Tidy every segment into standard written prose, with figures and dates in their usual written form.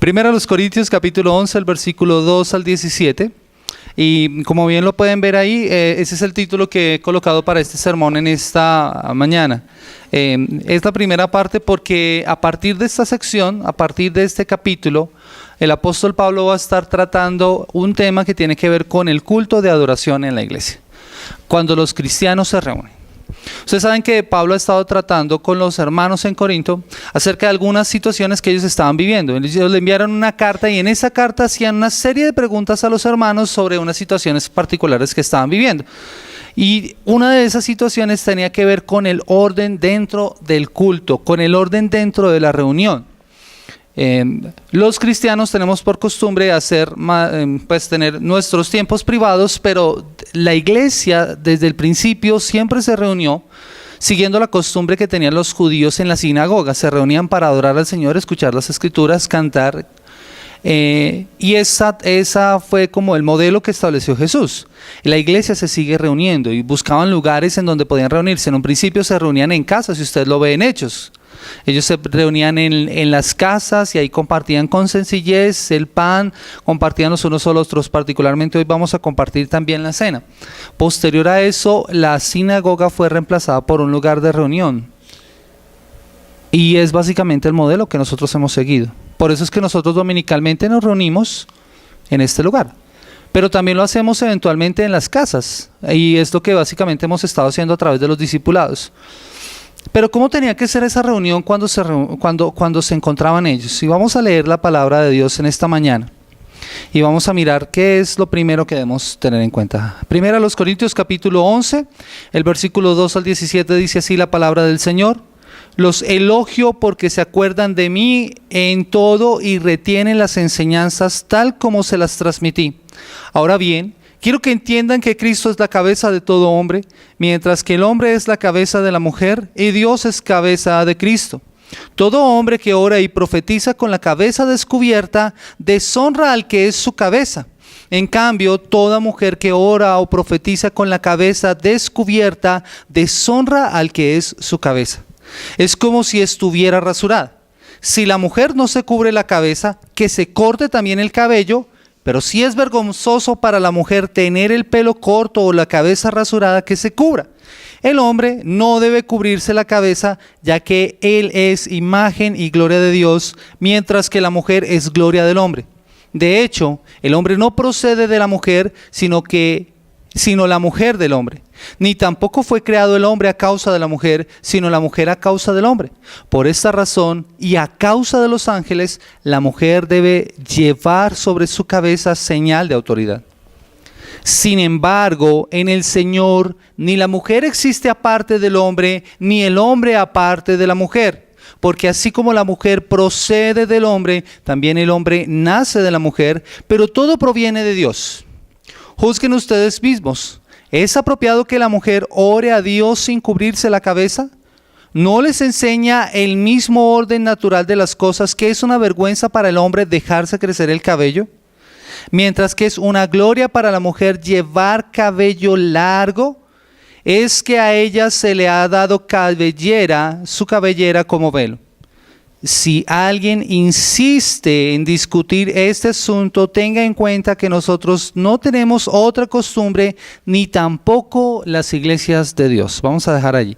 Primero los Corintios capítulo 11, el versículo 2 al 17. Y como bien lo pueden ver ahí, ese es el título que he colocado para este sermón en esta mañana. Es la primera parte porque a partir de esta sección, a partir de este capítulo, el apóstol Pablo va a estar tratando un tema que tiene que ver con el culto de adoración en la iglesia, cuando los cristianos se reúnen. Ustedes saben que Pablo ha estado tratando con los hermanos en Corinto acerca de algunas situaciones que ellos estaban viviendo. Ellos le enviaron una carta y en esa carta hacían una serie de preguntas a los hermanos sobre unas situaciones particulares que estaban viviendo. Y una de esas situaciones tenía que ver con el orden dentro del culto, con el orden dentro de la reunión. Los cristianos tenemos por costumbre tener nuestros tiempos privados, pero la iglesia desde el principio siempre se reunió siguiendo la costumbre que tenían los judíos en la sinagoga. Se reunían para adorar al Señor, escuchar las escrituras, cantar. Y esa fue como el modelo que estableció Jesús. La iglesia se sigue reuniendo y buscaban lugares en donde podían reunirse. En un principio se reunían en casas, si usted lo ve en Hechos. Ellos se reunían en las casas y ahí compartían con sencillez el pan, compartían los unos a los otros. Particularmente hoy vamos a compartir también la cena. Posterior a eso, la sinagoga fue reemplazada por un lugar de reunión. Y es básicamente el modelo que nosotros hemos seguido. Por eso es que nosotros dominicalmente nos reunimos en este lugar. Pero también lo hacemos eventualmente en las casas. Y es lo que básicamente hemos estado haciendo a través de los discipulados. Pero ¿cómo tenía que ser esa reunión cuando se encontraban ellos? Y vamos a leer la palabra de Dios en esta mañana. Y vamos a mirar qué es lo primero que debemos tener en cuenta. Primero a los Corintios capítulo 11, el versículo 2 al 17 dice así la palabra del Señor. Los elogio porque se acuerdan de mí en todo y retienen las enseñanzas tal como se las transmití. Ahora bien, quiero que entiendan que Cristo es la cabeza de todo hombre, mientras que el hombre es la cabeza de la mujer y Dios es cabeza de Cristo. Todo hombre que ora y profetiza con la cabeza descubierta, deshonra al que es su cabeza. En cambio, toda mujer que ora o profetiza con la cabeza descubierta, deshonra al que es su cabeza. Es como si estuviera rasurada. Si la mujer no se cubre la cabeza, que se corte también el cabello. Pero si es vergonzoso para la mujer tener el pelo corto o la cabeza rasurada, que se cubra. El hombre no debe cubrirse la cabeza, ya que él es imagen y gloria de Dios, mientras que la mujer es gloria del hombre. De hecho, el hombre no procede de la mujer, sino la mujer del hombre. Ni tampoco fue creado el hombre a causa de la mujer, sino la mujer a causa del hombre. Por esta razón, y a causa de los ángeles, la mujer debe llevar sobre su cabeza señal de autoridad. Sin embargo, en el Señor, ni la mujer existe aparte del hombre, ni el hombre aparte de la mujer. Porque así como la mujer procede del hombre, también el hombre nace de la mujer, pero todo proviene de Dios. Juzguen ustedes mismos. ¿Es apropiado que la mujer ore a Dios sin cubrirse la cabeza? ¿No les enseña el mismo orden natural de las cosas que es una vergüenza para el hombre dejarse crecer el cabello? Mientras que es una gloria para la mujer llevar cabello largo, es que a ella se le ha dado su cabellera como velo. Si alguien insiste en discutir este asunto, tenga en cuenta que nosotros no tenemos otra costumbre, ni tampoco las iglesias de Dios. Vamos a dejar allí.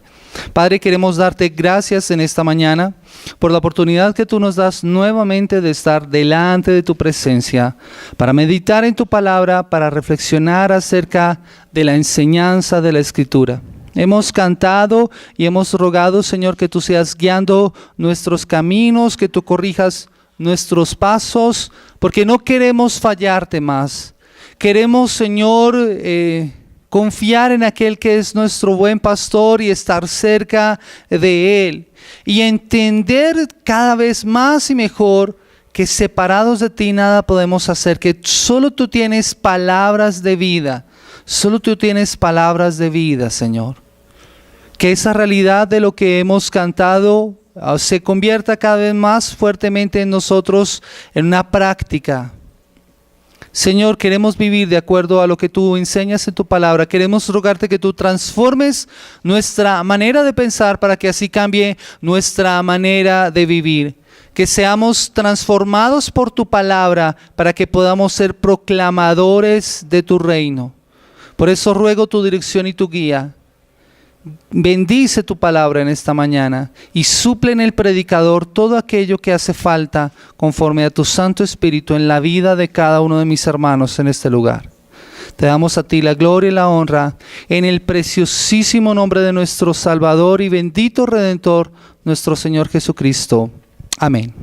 Padre, queremos darte gracias en esta mañana por la oportunidad que tú nos das nuevamente de estar delante de tu presencia, para meditar en tu palabra, para reflexionar acerca de la enseñanza de la Escritura. Hemos cantado y hemos rogado, Señor, que tú seas guiando nuestros caminos, que tú corrijas nuestros pasos, porque no queremos fallarte más. Queremos, Señor, confiar en aquel que es nuestro buen pastor y estar cerca de Él. Y entender cada vez más y mejor que separados de ti nada podemos hacer, que solo tú tienes palabras de vida. Solo tú tienes palabras de vida, Señor. Que esa realidad de lo que hemos cantado se convierta cada vez más fuertemente en nosotros en una práctica. Señor, queremos vivir de acuerdo a lo que tú enseñas en tu palabra. Queremos rogarte que tú transformes nuestra manera de pensar para que así cambie nuestra manera de vivir. que seamos transformados por tu palabra para que podamos ser proclamadores de tu reino. Por eso ruego tu dirección y tu guía. Bendice tu palabra en esta mañana y suple en el predicador todo aquello que hace falta conforme a tu Santo Espíritu en la vida de cada uno de mis hermanos en este lugar. Te damos a ti la gloria y la honra en el preciosísimo nombre de nuestro Salvador y bendito Redentor, nuestro Señor Jesucristo. Amén.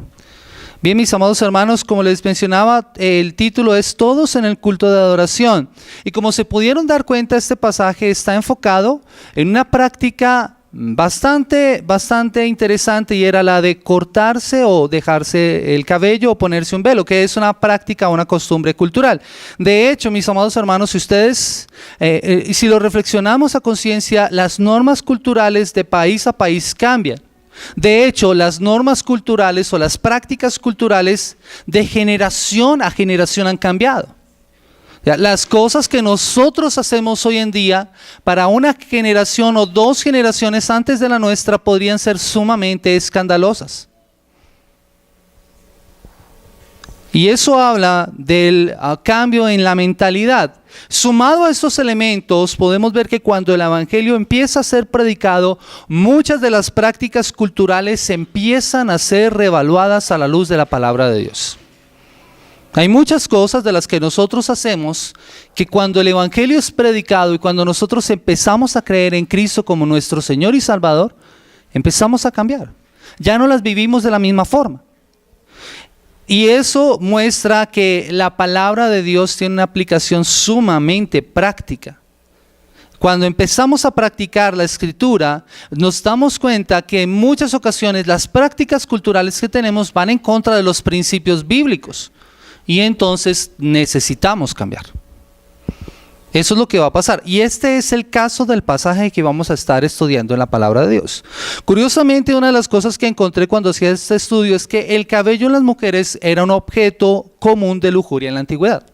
Bien, mis amados hermanos, como les mencionaba, el título es Todos en el culto de adoración. Y como se pudieron dar cuenta, este pasaje está enfocado en una práctica bastante interesante, y era la de cortarse o dejarse el cabello o ponerse un velo, que es una práctica, una costumbre cultural. De hecho, mis amados hermanos, si ustedes, si lo reflexionamos a conciencia, las normas culturales de país a país cambian. De hecho, las normas culturales o las prácticas culturales de generación a generación han cambiado. Las cosas que nosotros hacemos hoy en día para una generación o dos generaciones antes de la nuestra podrían ser sumamente escandalosas. Y eso habla del cambio en la mentalidad. Sumado a estos elementos, podemos ver que cuando el evangelio empieza a ser predicado, muchas de las prácticas culturales empiezan a ser reevaluadas a la luz de la palabra de Dios. Hay muchas cosas de las que nosotros hacemos que cuando el evangelio es predicado y cuando nosotros empezamos a creer en Cristo como nuestro Señor y Salvador, empezamos a cambiar. Ya no las vivimos de la misma forma. Y eso muestra que la palabra de Dios tiene una aplicación sumamente práctica. Cuando empezamos a practicar la Escritura, nos damos cuenta que en muchas ocasiones las prácticas culturales que tenemos van en contra de los principios bíblicos. Y entonces necesitamos cambiar. Eso es lo que va a pasar. Y este es el caso del pasaje que vamos a estar estudiando en la palabra de Dios. Curiosamente, una de las cosas que encontré cuando hacía este estudio es que el cabello en las mujeres era un objeto común de lujuria en la antigüedad.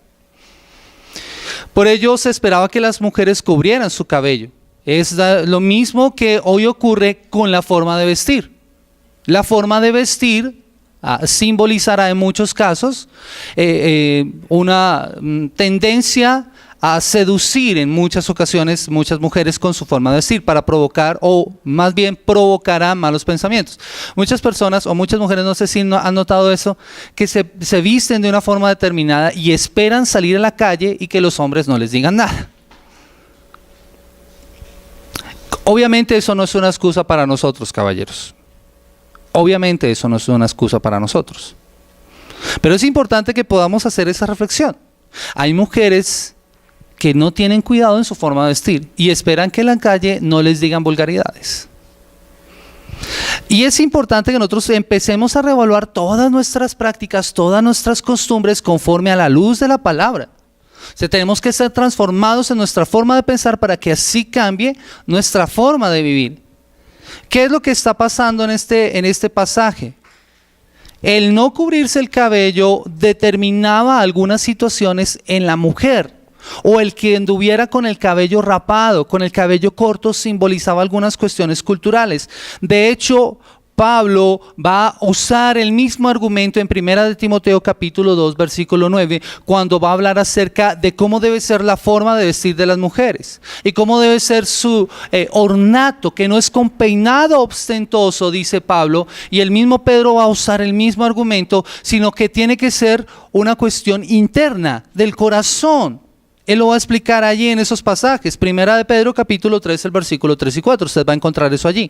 Por ello se esperaba que las mujeres cubrieran su cabello. Es lo mismo que hoy ocurre con la forma de vestir. La forma de vestir simbolizará en muchos casos una tendencia a seducir en muchas ocasiones muchas mujeres con su forma de vestir para provocar, o más bien provocará malos pensamientos. Muchas personas o muchas mujeres, no sé si han notado eso, que se visten de una forma determinada y esperan salir a la calle y que los hombres no les digan nada. Obviamente eso no es una excusa para nosotros, caballeros. Obviamente eso no es una excusa para nosotros. Pero es importante que podamos hacer esa reflexión. Hay mujeres que no tienen cuidado en su forma de vestir y esperan que en la calle no les digan vulgaridades. Y es importante que nosotros empecemos a reevaluar todas nuestras prácticas, todas nuestras costumbres conforme a la luz de la palabra. O sea, tenemos que ser transformados en nuestra forma de pensar para que así cambie nuestra forma de vivir. ¿Qué es lo que está pasando en este pasaje? El no cubrirse el cabello determinaba algunas situaciones en la mujer. O el que anduviera con el cabello rapado, con el cabello corto, simbolizaba algunas cuestiones culturales. De hecho, Pablo va a usar el mismo argumento en 1 de Timoteo capítulo 2 versículo 9, cuando va a hablar acerca de cómo debe ser la forma de vestir de las mujeres y cómo debe ser su ornato, que no es con peinado ostentoso, dice Pablo, y el mismo Pedro va a usar el mismo argumento, sino que tiene que ser una cuestión interna del corazón. Él lo va a explicar allí en esos pasajes. 1 de Pedro capítulo 3, el versículo 3 y 4. Usted va a encontrar eso allí.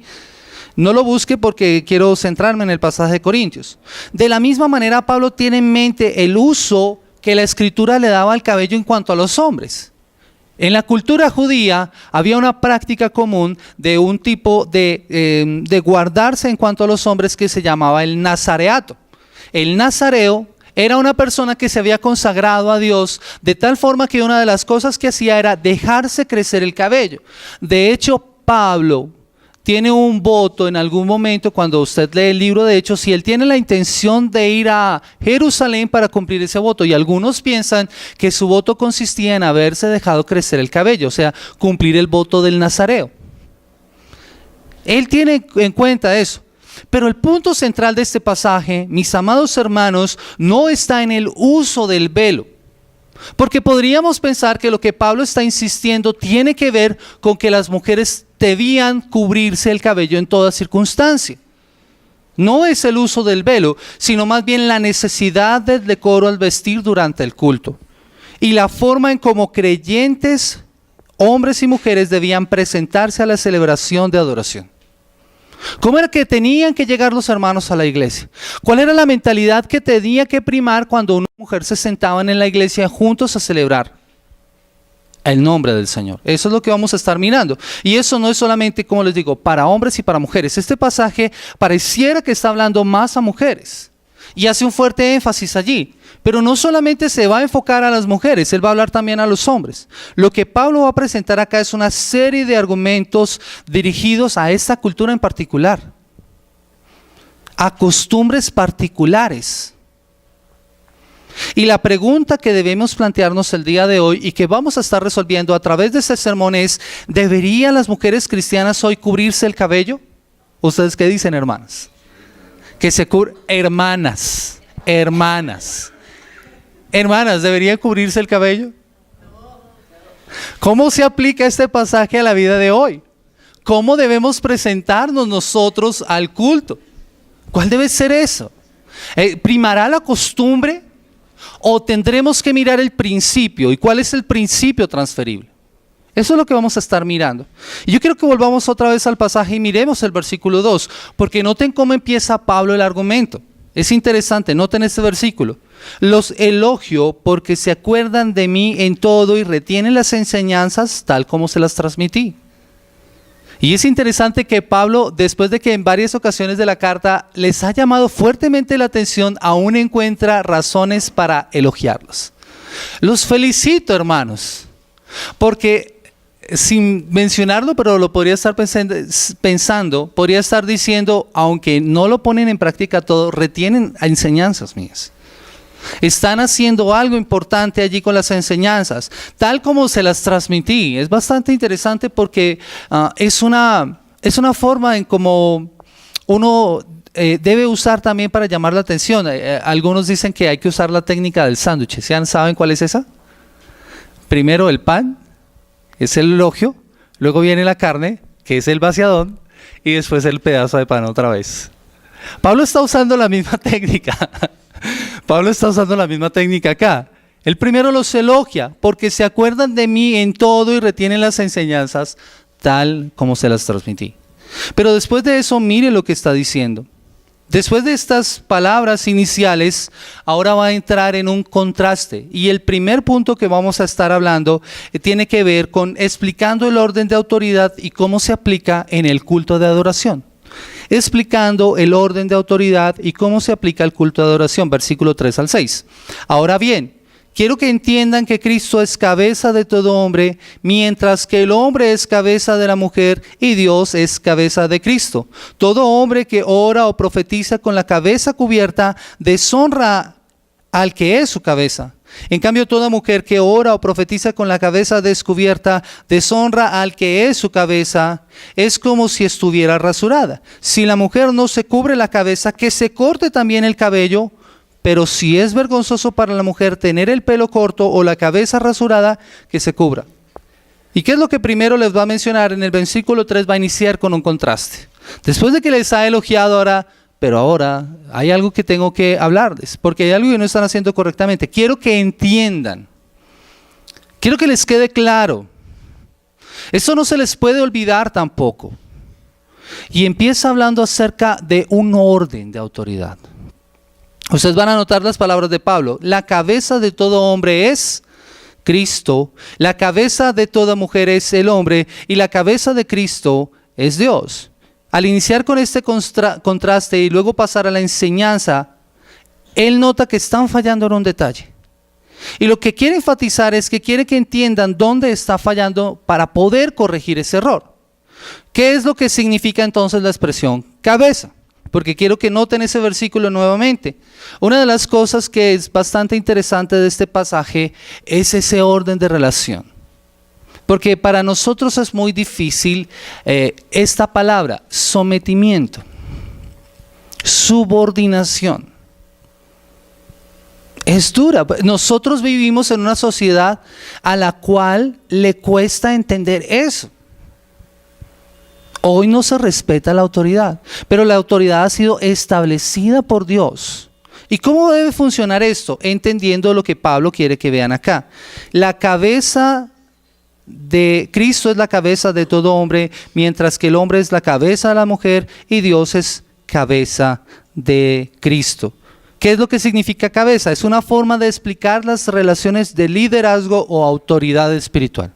No lo busque porque quiero centrarme en el pasaje de Corintios. De la misma manera, Pablo tiene en mente el uso que la Escritura le daba al cabello en cuanto a los hombres. En la cultura judía había una práctica común de un tipo de guardarse en cuanto a los hombres que se llamaba el nazareato. El nazareo era una persona que se había consagrado a Dios de tal forma que una de las cosas que hacía era dejarse crecer el cabello. De hecho, Pablo tiene un voto en algún momento, cuando usted lee el libro de Hechos, y él tiene la intención de ir a Jerusalén para cumplir ese voto. Y algunos piensan que su voto consistía en haberse dejado crecer el cabello, o sea, cumplir el voto del nazareo. Él tiene en cuenta eso. Pero el punto central de este pasaje, mis amados hermanos, no está en el uso del velo. Porque podríamos pensar que lo que Pablo está insistiendo tiene que ver con que las mujeres debían cubrirse el cabello en toda circunstancia. No es el uso del velo, sino más bien la necesidad del decoro al vestir durante el culto. Y la forma en cómo creyentes, hombres y mujeres, debían presentarse a la celebración de adoración. ¿Cómo era que tenían que llegar los hermanos a la iglesia? ¿Cuál era la mentalidad que tenía que primar cuando una mujer se sentaban en la iglesia juntos a celebrar el nombre del Señor? Eso es lo que vamos a estar mirando. Y eso no es solamente, como les digo, para hombres y para mujeres. Este pasaje pareciera que está hablando más a mujeres y hace un fuerte énfasis allí. Pero no solamente se va a enfocar a las mujeres, él va a hablar también a los hombres. Lo que Pablo va a presentar acá es una serie de argumentos dirigidos a esta cultura en particular, a costumbres particulares. Y la pregunta que debemos plantearnos el día de hoy y que vamos a estar resolviendo a través de este sermón es: ¿deberían las mujeres cristianas hoy cubrirse el cabello? ¿Ustedes qué dicen, hermanas? Que se cubren, hermanas, ¿deberían cubrirse el cabello? ¿Cómo se aplica este pasaje a la vida de hoy? ¿Cómo debemos presentarnos nosotros al culto? ¿Cuál debe ser eso? ¿Primará la costumbre o tendremos que mirar el principio? ¿Y cuál es el principio transferible? Eso es lo que vamos a estar mirando. Y yo quiero que volvamos otra vez al pasaje y miremos el versículo 2, porque noten cómo empieza Pablo el argumento. Es interesante, noten este versículo. Los elogio porque se acuerdan de mí en todo y retienen las enseñanzas tal como se las transmití. Y es interesante que Pablo, después de que en varias ocasiones de la carta les ha llamado fuertemente la atención, aún encuentra razones para elogiarlos. Los felicito, hermanos, porque sin mencionarlo, pero lo podría estar pensando, podría estar diciendo, aunque no lo ponen en práctica todo, retienen enseñanzas mías. Están haciendo algo importante allí con las enseñanzas, tal como se las transmití. Es bastante interesante porque es una forma en cómo uno debe usar también para llamar la atención. Algunos dicen que hay que usar la técnica del sándwich. ¿Saben cuál es esa? Primero el pan, es el elogio, luego viene la carne, que es el vaciadón, y después el pedazo de pan otra vez. Pablo está usando la misma técnica. Pablo está usando la misma técnica acá. El primero los elogia porque se acuerdan de mí en todo y retienen las enseñanzas tal como se las transmití. Pero después de eso, mire lo que está diciendo. Después de estas palabras iniciales, ahora va a entrar en un contraste. Y el primer punto que vamos a estar hablando tiene que ver con explicando el orden de autoridad y cómo se aplica en el culto de adoración. Explicando el orden de autoridad y cómo se aplica el culto de adoración, versículo 3 al 6. Ahora bien, quiero que entiendan que Cristo es cabeza de todo hombre, mientras que el hombre es cabeza de la mujer y Dios es cabeza de Cristo. Todo hombre que ora o profetiza con la cabeza cubierta deshonra al que es su cabeza. En cambio, toda mujer que ora o profetiza con la cabeza descubierta deshonra al que es su cabeza. Es como si estuviera rasurada. Si la mujer no se cubre la cabeza, que se corte también el cabello. Pero si es vergonzoso para la mujer tener el pelo corto o la cabeza rasurada, que se cubra. ¿Y qué es lo que primero les va a mencionar? En el versículo 3 va a iniciar con un contraste. Después de que les ha elogiado ahora, pero ahora hay algo que tengo que hablarles, porque hay algo que no están haciendo correctamente. Quiero que entiendan, quiero que les quede claro. Esto no se les puede olvidar tampoco. Y empieza hablando acerca de un orden de autoridad. Ustedes van a notar las palabras de Pablo. La cabeza de todo hombre es Cristo, la cabeza de toda mujer es el hombre y la cabeza de Cristo es Dios. Al iniciar con este contraste y luego pasar a la enseñanza, él nota que están fallando en un detalle. Y lo que quiere enfatizar es que quiere que entiendan dónde está fallando para poder corregir ese error. ¿Qué es lo que significa entonces la expresión cabeza? Porque quiero que noten ese versículo nuevamente. Una de las cosas que es bastante interesante de este pasaje es ese orden de relación. Porque para nosotros es muy difícil esta palabra, sometimiento. Subordinación. Es dura. Nosotros vivimos en una sociedad a la cual le cuesta entender eso. Hoy no se respeta la autoridad, pero la autoridad ha sido establecida por Dios. ¿Y cómo debe funcionar esto? Entendiendo lo que Pablo quiere que vean acá. La cabeza de Cristo es la cabeza de todo hombre, mientras que el hombre es la cabeza de la mujer y Dios es cabeza de Cristo. ¿Qué es lo que significa cabeza? Es una forma de explicar las relaciones de liderazgo o autoridad espiritual.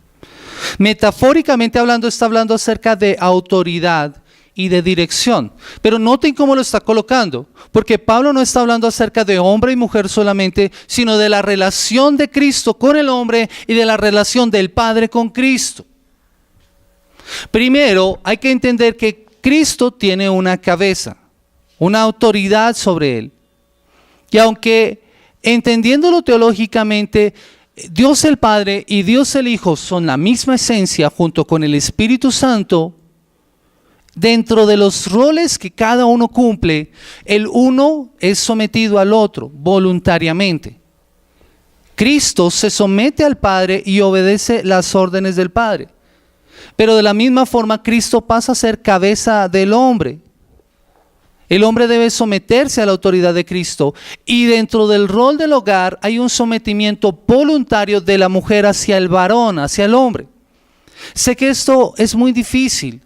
Metafóricamente hablando, está hablando acerca de autoridad y de dirección. Pero noten cómo lo está colocando, porque Pablo no está hablando acerca de hombre y mujer solamente, sino de la relación de Cristo con el hombre y de la relación del Padre con Cristo. Primero, hay que entender que Cristo tiene una cabeza, una autoridad sobre él. Y aunque entendiéndolo teológicamente, Dios el Padre y Dios el Hijo son la misma esencia junto con el Espíritu Santo, dentro de los roles que cada uno cumple, el uno es sometido al otro voluntariamente. Cristo se somete al Padre y obedece las órdenes del Padre. Pero de la misma forma, Cristo pasa a ser cabeza del hombre. El hombre debe someterse a la autoridad de Cristo, y dentro del rol del hogar hay un sometimiento voluntario de la mujer hacia el varón, hacia el hombre. Sé que esto es muy difícil,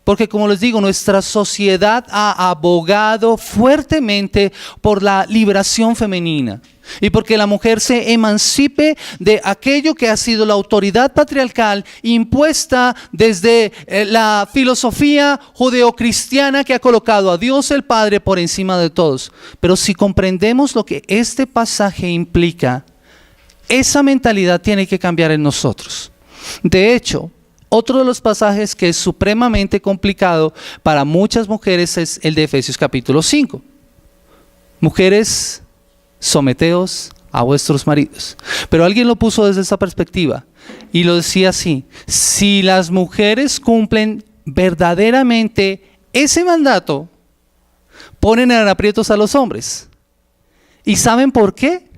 porque como les digo, nuestra sociedad ha abogado fuertemente por la liberación femenina y porque la mujer se emancipe de aquello que ha sido la autoridad patriarcal impuesta desde la filosofía judeocristiana que ha colocado a Dios el Padre por encima de todos. Pero si comprendemos lo que este pasaje implica, esa mentalidad tiene que cambiar en nosotros. De hecho, otro de los pasajes que es supremamente complicado para muchas mujeres es el de Efesios capítulo 5. Mujeres, someteos a vuestros maridos. Pero alguien lo puso desde esa perspectiva y lo decía así: si las mujeres cumplen verdaderamente ese mandato, ponen en aprietos a los hombres. ¿Y saben por qué,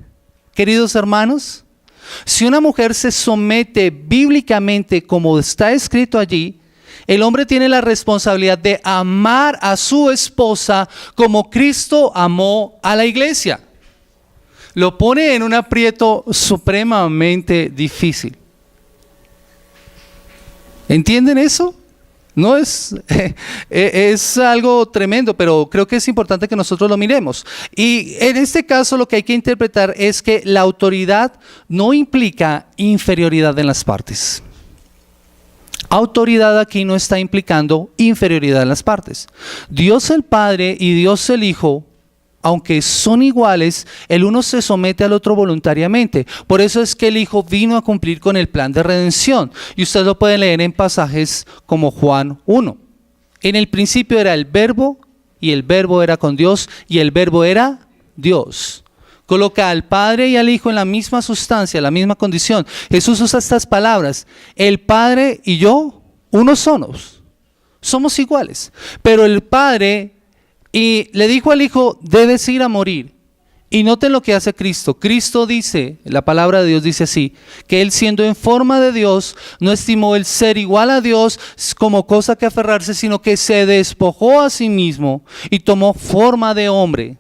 queridos hermanos? Si una mujer se somete bíblicamente como está escrito allí, el hombre tiene la responsabilidad de amar a su esposa como Cristo amó a la iglesia. Lo pone en un aprieto supremamente difícil. ¿Entienden eso? No es algo tremendo, pero creo que es importante que nosotros lo miremos. Y en este caso lo que hay que interpretar es que la autoridad no implica inferioridad en las partes. Autoridad aquí no está implicando inferioridad en las partes. Dios el Padre y Dios el Hijo, aunque son iguales, el uno se somete al otro voluntariamente. Por eso es que el Hijo vino a cumplir con el plan de redención. Y ustedes lo pueden leer en pasajes como Juan 1. En el principio era el Verbo, y el Verbo era con Dios, y el Verbo era Dios. Coloca al Padre y al Hijo en la misma sustancia, la misma condición. Jesús usa estas palabras: el Padre y yo, uno somos iguales. Pero el Padre... Y le dijo al Hijo: debes ir a morir. Y noten lo que hace Cristo. Cristo dice, la palabra de Dios dice así, que Él, siendo en forma de Dios, no estimó el ser igual a Dios como cosa que aferrarse, sino que se despojó a sí mismo y tomó forma de hombre.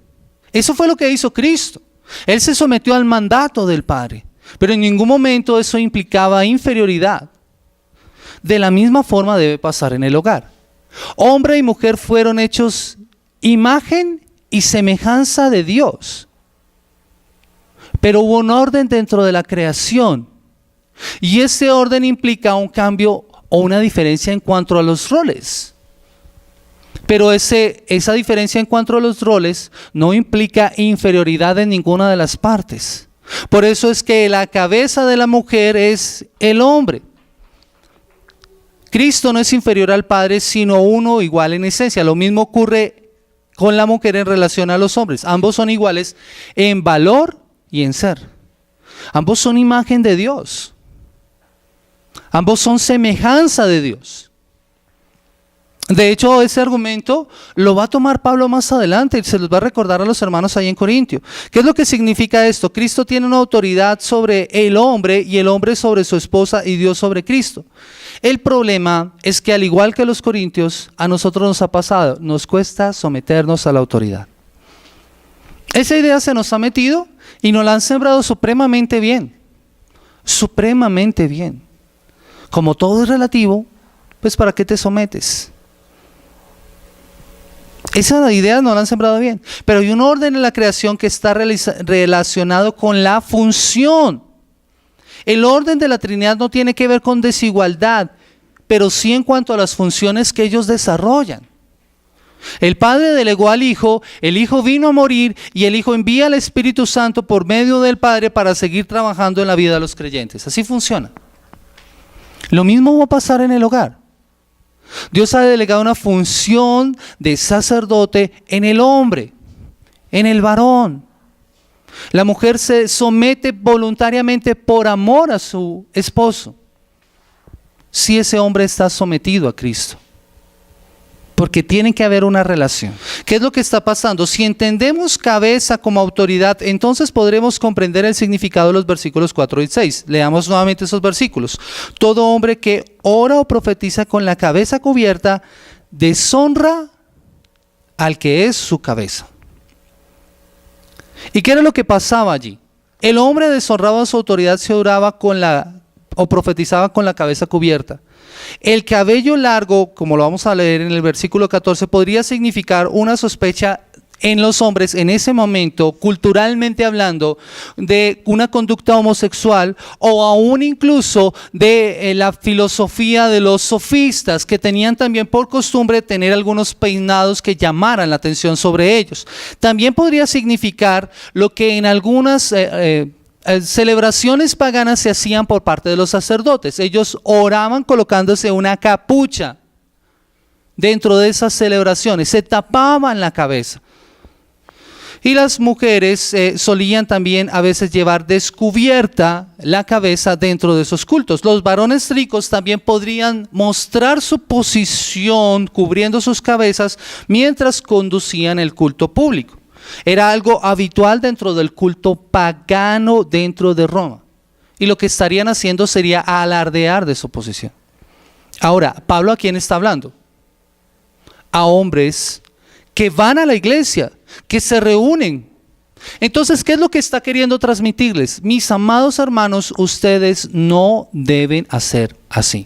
Eso fue lo que hizo Cristo. Él se sometió al mandato del Padre, pero en ningún momento eso implicaba inferioridad. De la misma forma debe pasar en el hogar. Hombre y mujer fueron hechos imagen y semejanza de Dios. Pero hubo un orden dentro de la creación. Y ese orden implica un cambio o una diferencia en cuanto a los roles. Pero esa diferencia en cuanto a los roles no implica inferioridad en ninguna de las partes. Por eso es que la cabeza de la mujer es el hombre. Cristo no es inferior al Padre, sino uno igual en esencia. Lo mismo ocurre con la mujer en relación a los hombres. Ambos son iguales en valor y en ser. Ambos son imagen de Dios. Ambos son semejanza de Dios. De hecho, ese argumento lo va a tomar Pablo más adelante y se los va a recordar a los hermanos ahí en Corintio. ¿Qué es lo que significa esto? Cristo tiene una autoridad sobre el hombre y el hombre sobre su esposa y Dios sobre Cristo. El problema es que al igual que los corintios, a nosotros nos ha pasado, nos cuesta someternos a la autoridad. Esa idea se nos ha metido y nos la han sembrado supremamente bien. Supremamente bien. Como todo es relativo, pues ¿para qué te sometes? Esa idea no la han sembrado bien. Pero hay un orden en la creación que está relacionado con la función. El orden de la Trinidad no tiene que ver con desigualdad, pero sí en cuanto a las funciones que ellos desarrollan. El Padre delegó al Hijo, el Hijo vino a morir y el Hijo envía al Espíritu Santo por medio del Padre para seguir trabajando en la vida de los creyentes. Así funciona. Lo mismo va a pasar en el hogar. Dios ha delegado una función de sacerdote en el hombre, en el varón. La mujer se somete voluntariamente por amor a su esposo, si ese hombre está sometido a Cristo. Porque tiene que haber una relación. ¿Qué es lo que está pasando? Si entendemos cabeza como autoridad, entonces podremos comprender el significado de los versículos 4 y 6. Leamos nuevamente esos versículos. Todo hombre que ora o profetiza con la cabeza cubierta, deshonra al que es su cabeza. ¿Y qué era lo que pasaba allí? El hombre deshonraba su autoridad si oraba o profetizaba con la cabeza cubierta. El cabello largo, como lo vamos a leer en el versículo 14, podría significar una sospecha en los hombres en ese momento, culturalmente hablando, de una conducta homosexual o aún incluso de la filosofía de los sofistas, que tenían también por costumbre tener algunos peinados que llamaran la atención sobre ellos. También podría significar lo que en algunas celebraciones paganas se hacían por parte de los sacerdotes. Ellos oraban colocándose una capucha dentro de esas celebraciones, se tapaban la cabeza. Y las mujeres solían también a veces llevar descubierta la cabeza dentro de esos cultos. Los varones ricos también podrían mostrar su posición cubriendo sus cabezas mientras conducían el culto público. Era algo habitual dentro del culto pagano dentro de Roma. Y lo que estarían haciendo sería alardear de su posición. Ahora, ¿Pablo a quién está hablando? A hombres que van a la iglesia, que se reúnen. Entonces, ¿qué es lo que está queriendo transmitirles? Mis amados hermanos, ustedes no deben hacer así.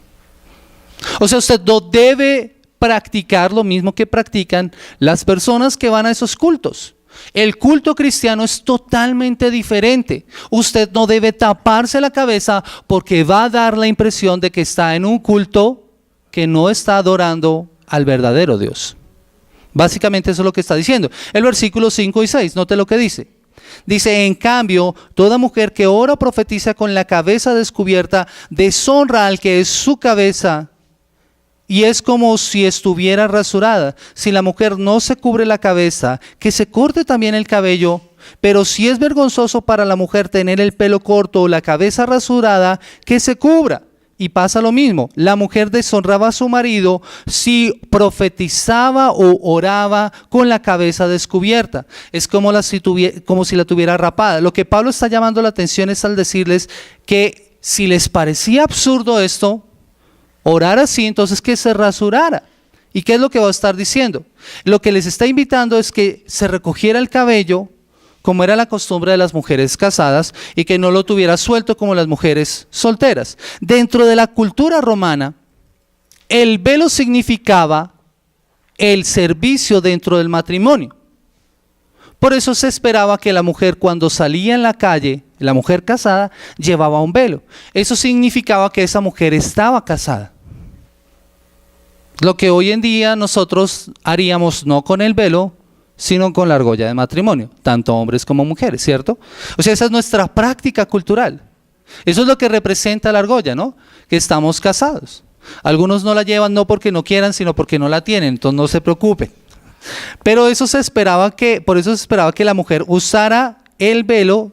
O sea, usted no debe practicar lo mismo que practican las personas que van a esos cultos. El culto cristiano es totalmente diferente. Usted no debe taparse la cabeza porque va a dar la impresión de que está en un culto que no está adorando al verdadero Dios. Básicamente eso es lo que está diciendo. El versículo 5 y 6, note lo que dice. Dice, en cambio, toda mujer que ora o profetiza con la cabeza descubierta, deshonra al que es su cabeza, y es como si estuviera rasurada. Si la mujer no se cubre la cabeza, que se corte también el cabello. Pero si es vergonzoso para la mujer tener el pelo corto o la cabeza rasurada, que se cubra. Y pasa lo mismo, la mujer deshonraba a su marido si profetizaba o oraba con la cabeza descubierta. Es como si la tuviera rapada. Lo que Pablo está llamando la atención es al decirles que si les parecía absurdo esto, orar así, entonces que se rasurara. ¿Y qué es lo que va a estar diciendo? Lo que les está invitando es que se recogiera el cabello, como era la costumbre de las mujeres casadas, y que no lo tuviera suelto como las mujeres solteras. Dentro de la cultura romana, el velo significaba el servicio dentro del matrimonio. Por eso se esperaba que la mujer, cuando salía en la calle, la mujer casada, llevaba un velo. Eso significaba que esa mujer estaba casada. Lo que hoy en día nosotros haríamos no con el velo, sino con la argolla de matrimonio, tanto hombres como mujeres, ¿cierto? O sea, esa es nuestra práctica cultural. Eso es lo que representa la argolla, ¿no? Que estamos casados. Algunos no la llevan no porque no quieran, sino porque no la tienen, entonces no se preocupen. Pero por eso se esperaba que la mujer usara el velo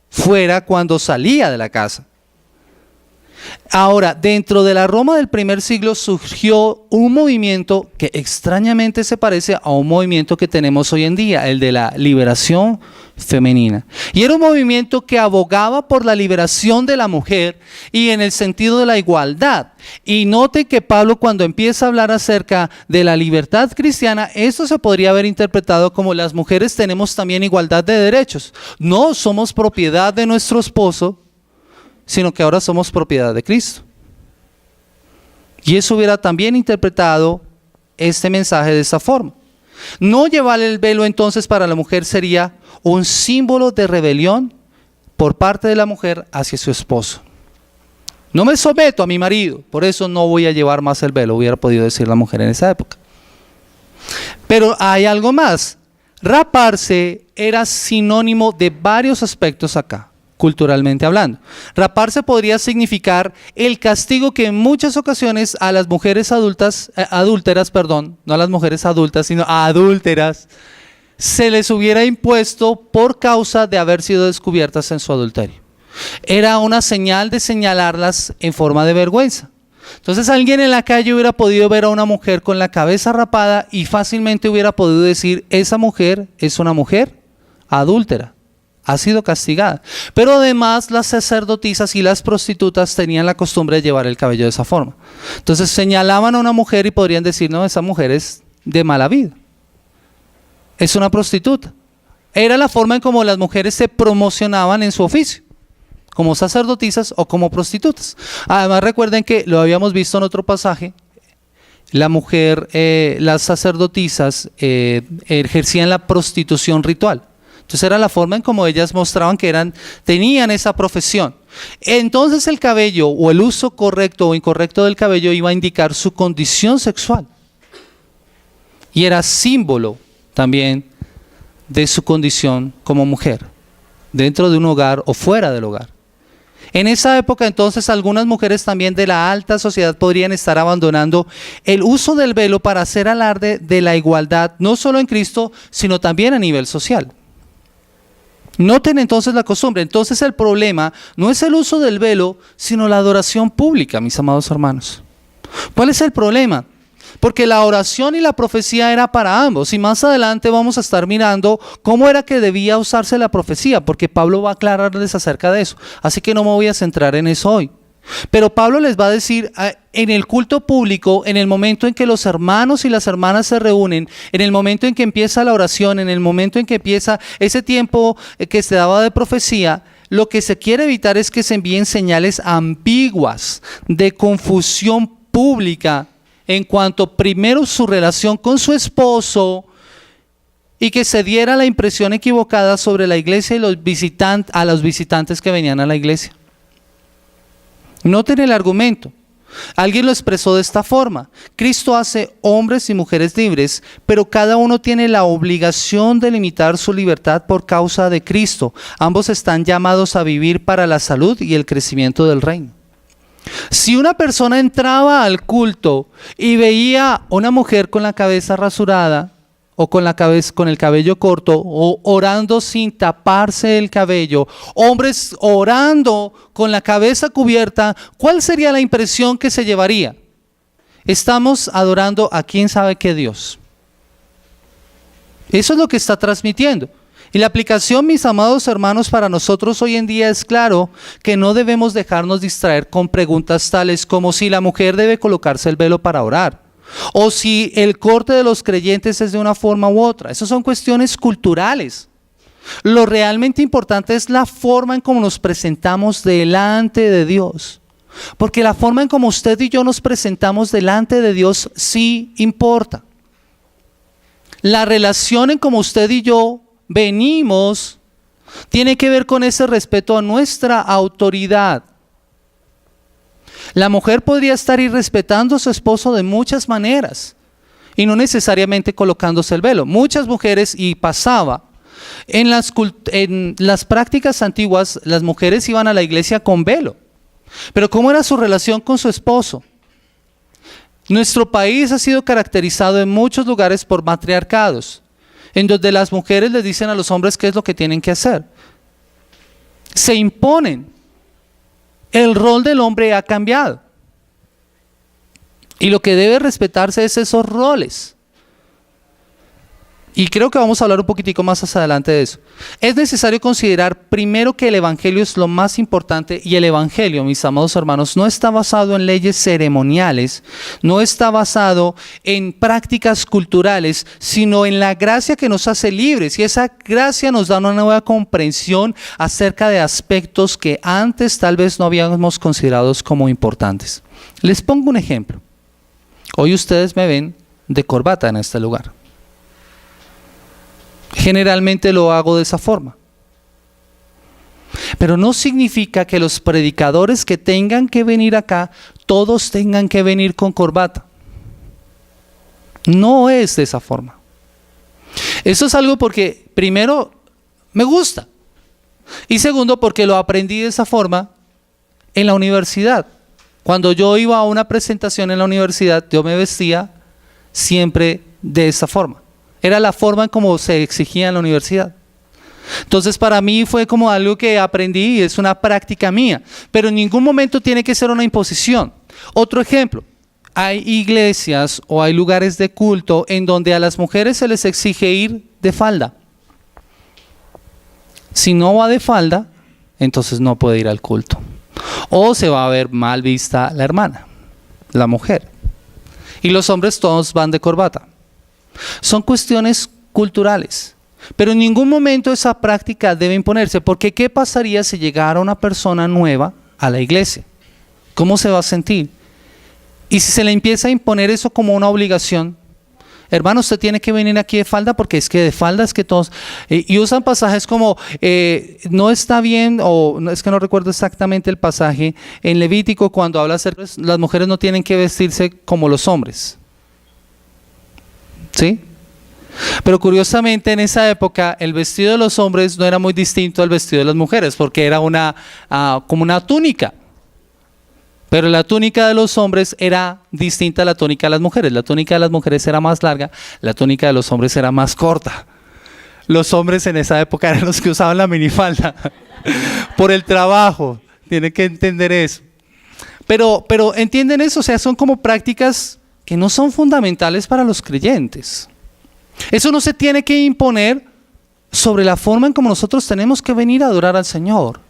fuera cuando salía de la casa. Ahora, dentro de la Roma del primer siglo surgió un movimiento que extrañamente se parece a un movimiento que tenemos hoy en día, el de la liberación femenina. Y era un movimiento que abogaba por la liberación de la mujer y en el sentido de la igualdad. Y note que Pablo, cuando empieza a hablar acerca de la libertad cristiana, esto se podría haber interpretado como las mujeres tenemos también igualdad de derechos. No somos propiedad de nuestro esposo, sino que ahora somos propiedad de Cristo. Y eso hubiera también interpretado este mensaje de esa forma. No llevar el velo entonces para la mujer sería un símbolo de rebelión por parte de la mujer hacia su esposo. No me someto a mi marido, por eso no voy a llevar más el velo, hubiera podido decir la mujer en esa época. Pero hay algo más. Raparse era sinónimo de varios aspectos acá, culturalmente hablando. Raparse podría significar el castigo que en muchas ocasiones a las mujeres adúlteras, no a las mujeres adultas, sino a adúlteras, se les hubiera impuesto por causa de haber sido descubiertas en su adulterio. Era una señal de señalarlas en forma de vergüenza. Entonces alguien en la calle hubiera podido ver a una mujer con la cabeza rapada y fácilmente hubiera podido decir, esa mujer es una mujer adúltera, ha sido castigada. Pero además las sacerdotisas y las prostitutas tenían la costumbre de llevar el cabello de esa forma. Entonces señalaban a una mujer y podrían decir, no, esa mujer es de mala vida, es una prostituta. Era la forma en cómo las mujeres se promocionaban en su oficio, como sacerdotisas o como prostitutas. Además recuerden que lo habíamos visto en otro pasaje, la mujer, las sacerdotisas ejercían la prostitución ritual. Entonces era la forma en cómo ellas mostraban que tenían esa profesión. Entonces el cabello o el uso correcto o incorrecto del cabello iba a indicar su condición sexual. Y era símbolo también de su condición como mujer, dentro de un hogar o fuera del hogar. En esa época entonces algunas mujeres también de la alta sociedad podrían estar abandonando el uso del velo para hacer alarde de la igualdad, no solo en Cristo, sino también a nivel social. Noten entonces la costumbre. Entonces el problema no es el uso del velo, sino la adoración pública, mis amados hermanos. ¿Cuál es el problema? Porque la oración y la profecía era para ambos, y más adelante vamos a estar mirando cómo era que debía usarse la profecía, porque Pablo va a aclararles acerca de eso, así que no me voy a centrar en eso hoy. Pero Pablo les va a decir en el culto público, en el momento en que los hermanos y las hermanas se reúnen, en el momento en que empieza la oración, en el momento en que empieza ese tiempo que se daba de profecía, lo que se quiere evitar es que se envíen señales ambiguas de confusión pública en cuanto primero su relación con su esposo y que se diera la impresión equivocada sobre la iglesia y a los visitantes que venían a la iglesia. Noten el argumento. Alguien lo expresó de esta forma: Cristo hace hombres y mujeres libres, pero cada uno tiene la obligación de limitar su libertad por causa de Cristo. Ambos están llamados a vivir para la salud y el crecimiento del reino. Si una persona entraba al culto y veía una mujer con la cabeza rasurada o con el cabello corto o orando sin taparse el cabello, hombres orando con la cabeza cubierta, ¿cuál sería la impresión que se llevaría? Estamos adorando a quién sabe qué Dios. Eso es lo que está transmitiendo. Y la aplicación, mis amados hermanos, para nosotros hoy en día es claro que no debemos dejarnos distraer con preguntas tales como si la mujer debe colocarse el velo para orar, o si el corte de los creyentes es de una forma u otra. Esas son cuestiones culturales. Lo realmente importante es la forma en cómo nos presentamos delante de Dios, porque la forma en cómo usted y yo nos presentamos delante de Dios sí importa. La relación en cómo usted y yo venimos tiene que ver con ese respeto a nuestra autoridad. La mujer podría estar irrespetando a su esposo de muchas maneras y no necesariamente colocándose el velo. Muchas mujeres, y pasaba, en las prácticas antiguas las mujeres iban a la iglesia con velo. Pero ¿cómo era su relación con su esposo? Nuestro país ha sido caracterizado en muchos lugares por matriarcados, en donde las mujeres les dicen a los hombres qué es lo que tienen que hacer. Se imponen. El rol del hombre ha cambiado. Y lo que debe respetarse es esos roles. Y creo que vamos a hablar un poquitico más adelante de eso. Es necesario considerar primero que el Evangelio es lo más importante, y el Evangelio, mis amados hermanos, no está basado en leyes ceremoniales, no está basado en prácticas culturales, sino en la gracia que nos hace libres, y esa gracia nos da una nueva comprensión acerca de aspectos que antes tal vez no habíamos considerado como importantes. Les pongo un ejemplo. Hoy ustedes me ven de corbata en este lugar. Generalmente lo hago de esa forma. Pero no significa que los predicadores que tengan que venir acá, todos tengan que venir con corbata. No es de esa forma. Eso es algo porque, primero, me gusta. Y segundo, porque lo aprendí de esa forma en la universidad. Cuando yo iba a una presentación en la universidad, yo me vestía siempre de esa forma. Era la forma en cómo se exigía en la universidad. Entonces para mí fue como algo que aprendí y es una práctica mía. Pero en ningún momento tiene que ser una imposición. Otro ejemplo, hay iglesias o hay lugares de culto en donde a las mujeres se les exige ir de falda. Si no va de falda, entonces no puede ir al culto. O se va a ver mal vista la hermana, la mujer. Y los hombres todos van de corbata. Son cuestiones culturales, pero en ningún momento esa práctica debe imponerse, porque ¿qué pasaría si llegara una persona nueva a la iglesia? ¿Cómo se va a sentir? Y si se le empieza a imponer eso como una obligación, hermano, usted tiene que venir aquí de falda, porque es que de falda es que todos, y usan pasajes como, no está bien, o es que no recuerdo exactamente el pasaje, en Levítico cuando habla acerca de las mujeres no tienen que vestirse como los hombres. ¿Sí? Pero curiosamente en esa época el vestido de los hombres no era muy distinto al vestido de las mujeres, porque era como una túnica. Pero la túnica de los hombres era distinta a la túnica de las mujeres. La túnica de las mujeres era más larga, la túnica de los hombres era más corta. Los hombres en esa época eran los que usaban la minifalda por el trabajo. Tienen que entender eso. Pero entienden eso, o sea, son como prácticas que no son fundamentales para los creyentes. Eso no se tiene que imponer sobre la forma en como nosotros tenemos que venir a adorar al Señor.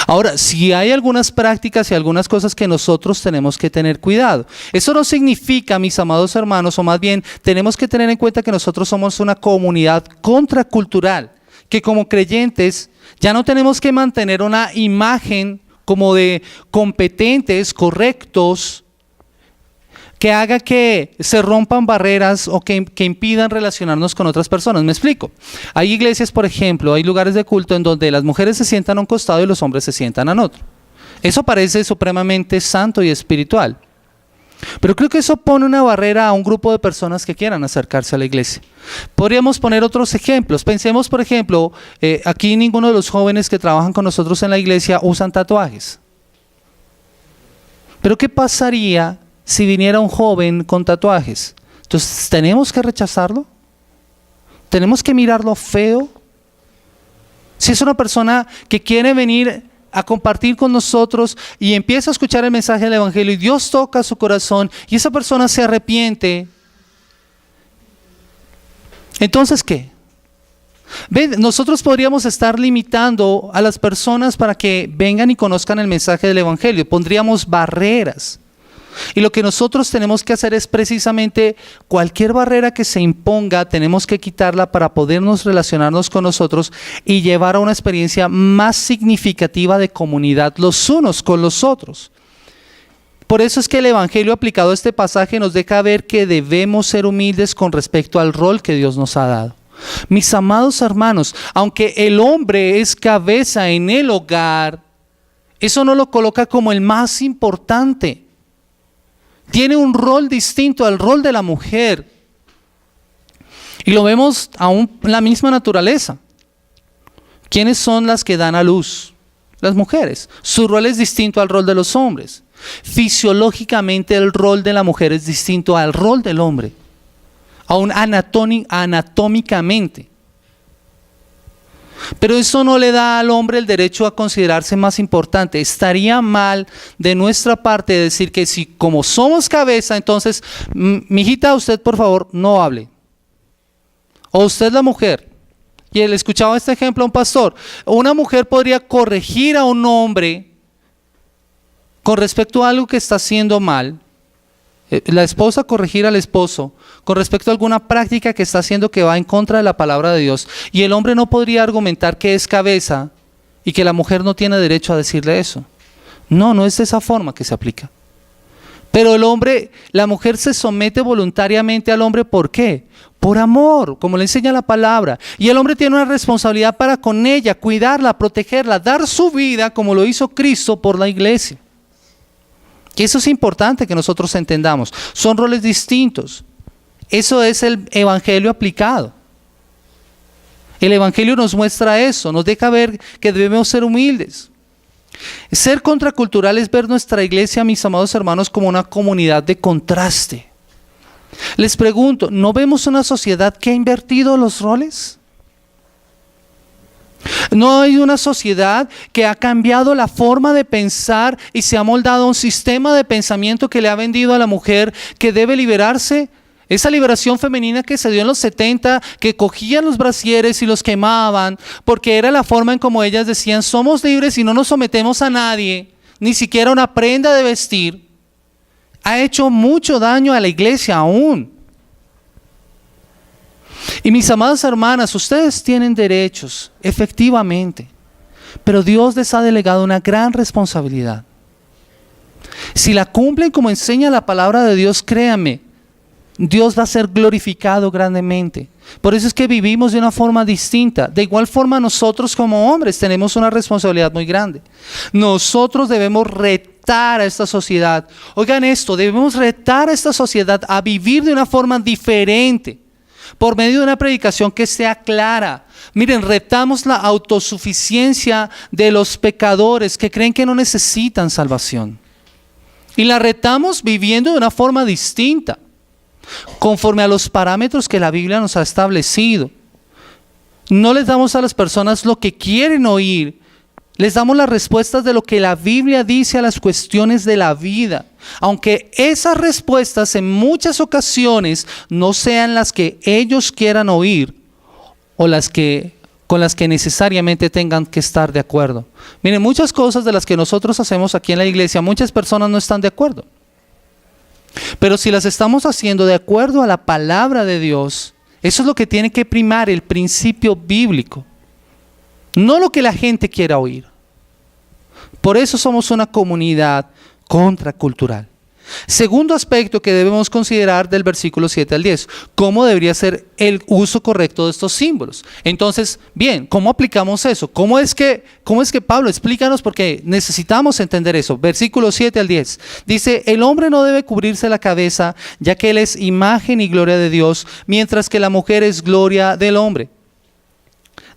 Ahora, si hay algunas prácticas y algunas cosas que nosotros tenemos que tener cuidado. Eso no significa, mis amados hermanos, o más bien tenemos que tener en cuenta que nosotros somos una comunidad contracultural, que como creyentes ya no tenemos que mantener una imagen como de competentes, correctos, que haga que se rompan barreras o que impidan relacionarnos con otras personas. Me explico. Hay iglesias, por ejemplo, hay lugares de culto en donde las mujeres se sientan a un costado y los hombres se sientan al otro. Eso parece supremamente santo y espiritual. Pero creo que eso pone una barrera a un grupo de personas que quieran acercarse a la iglesia. Podríamos poner otros ejemplos. Pensemos, por ejemplo, aquí ninguno de los jóvenes que trabajan con nosotros en la iglesia usan tatuajes. Pero ¿qué pasaría si viniera un joven con tatuajes? Entonces, ¿tenemos que rechazarlo? ¿Tenemos que mirarlo feo? Si es una persona que quiere venir a compartir con nosotros y empieza a escuchar el mensaje del Evangelio y Dios toca su corazón y esa persona se arrepiente, entonces ¿qué? ¿Ven? Nosotros podríamos estar limitando a las personas para que vengan y conozcan el mensaje del Evangelio. Pondríamos barreras. Y lo que nosotros tenemos que hacer es precisamente cualquier barrera que se imponga, tenemos que quitarla para podernos relacionarnos con nosotros y llevar a una experiencia más significativa de comunidad los unos con los otros. Por eso es que el Evangelio aplicado a este pasaje nos deja ver que debemos ser humildes con respecto al rol que Dios nos ha dado. Mis amados hermanos, aunque el hombre es cabeza en el hogar, eso no lo coloca como el más importante. Tiene un rol distinto al rol de la mujer. Y lo vemos aún en la misma naturaleza. ¿Quiénes son las que dan a luz? Las mujeres. Su rol es distinto al rol de los hombres. Fisiológicamente el rol de la mujer es distinto al rol del hombre. Aún anatómicamente. Pero eso no le da al hombre el derecho a considerarse más importante. Estaría mal de nuestra parte decir que si como somos cabeza, entonces, mijita, usted por favor no hable. O usted la mujer. Y él escuchaba este ejemplo a un pastor. Una mujer podría corregir a un hombre con respecto a algo que está haciendo mal. La esposa corregir al esposo con respecto a alguna práctica que está haciendo que va en contra de la palabra de Dios. Y el hombre no podría argumentar que es cabeza y que la mujer no tiene derecho a decirle eso. No, no es de esa forma que se aplica. Pero la mujer se somete voluntariamente al hombre, ¿por qué? Por amor, como le enseña la palabra. Y el hombre tiene una responsabilidad para con ella, cuidarla, protegerla, dar su vida como lo hizo Cristo por la iglesia. Que eso es importante que nosotros entendamos. Son roles distintos. Eso es el evangelio aplicado. El evangelio nos muestra eso, nos deja ver que debemos ser humildes. Ser contracultural es ver nuestra iglesia, mis amados hermanos, como una comunidad de contraste. Les pregunto, ¿no vemos una sociedad que ha invertido los roles? ¿No hay una sociedad que ha cambiado la forma de pensar y se ha moldado un sistema de pensamiento que le ha vendido a la mujer que debe liberarse? Esa liberación femenina que se dio en los 70, que cogían los brasieres y los quemaban, porque era la forma en como ellas decían, somos libres y no nos sometemos a nadie, ni siquiera una prenda de vestir, ha hecho mucho daño a la iglesia aún. Y mis amadas hermanas, ustedes tienen derechos, efectivamente, pero Dios les ha delegado una gran responsabilidad. Si la cumplen como enseña la palabra de Dios, créanme, Dios va a ser glorificado grandemente. Por eso es que vivimos de una forma distinta. De igual forma nosotros como hombres tenemos una responsabilidad muy grande. Nosotros debemos retar a esta sociedad. Oigan esto, debemos retar a esta sociedad a vivir de una forma diferente. Por medio de una predicación que sea clara. Miren, retamos la autosuficiencia de los pecadores que creen que no necesitan salvación. Y la retamos viviendo de una forma distinta, conforme a los parámetros que la Biblia nos ha establecido. No les damos a las personas lo que quieren oír, les damos las respuestas de lo que la Biblia dice a las cuestiones de la vida, aunque esas respuestas en muchas ocasiones no sean las que ellos quieran oír o con las que necesariamente tengan que estar de acuerdo. Miren, muchas cosas de las que nosotros hacemos aquí en la iglesia, muchas personas no están de acuerdo. Pero si las estamos haciendo de acuerdo a la palabra de Dios, eso es lo que tiene que primar, el principio bíblico. No lo que la gente quiera oír. Por eso somos una comunidad contracultural. Segundo aspecto que debemos considerar del versículo 7 al 10, ¿cómo debería ser el uso correcto de estos símbolos? Entonces, bien, ¿cómo aplicamos eso? ¿Cómo es que Pablo, explícanos porque necesitamos entender eso? Versículo 7 al 10, dice, el hombre no debe cubrirse la cabeza, ya que él es imagen y gloria de Dios, mientras que la mujer es gloria del hombre.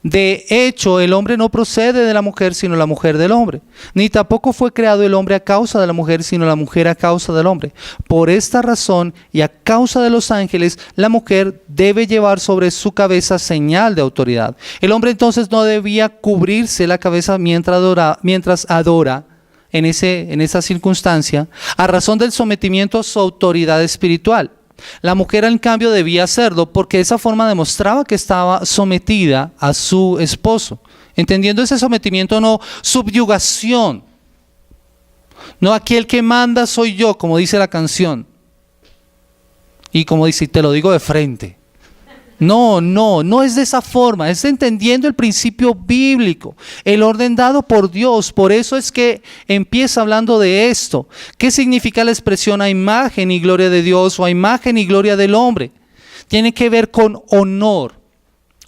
De hecho, el hombre no procede de la mujer, sino la mujer del hombre. Ni tampoco fue creado el hombre a causa de la mujer, sino la mujer a causa del hombre. Por esta razón, y a causa de los ángeles, la mujer debe llevar sobre su cabeza señal de autoridad. El hombre entonces no debía cubrirse la cabeza mientras adora en esa circunstancia, a razón del sometimiento a su autoridad espiritual. La mujer en cambio debía hacerlo porque de esa forma demostraba que estaba sometida a su esposo. Entendiendo ese sometimiento, no subyugación. No, aquí el que manda soy yo, como dice la canción. Y como dice, te lo digo de frente. No es de esa forma, es entendiendo el principio bíblico, el orden dado por Dios. Por eso es que empieza hablando de esto. ¿Qué significa la expresión a imagen y gloria de Dios o a imagen y gloria del hombre? Tiene que ver con honor.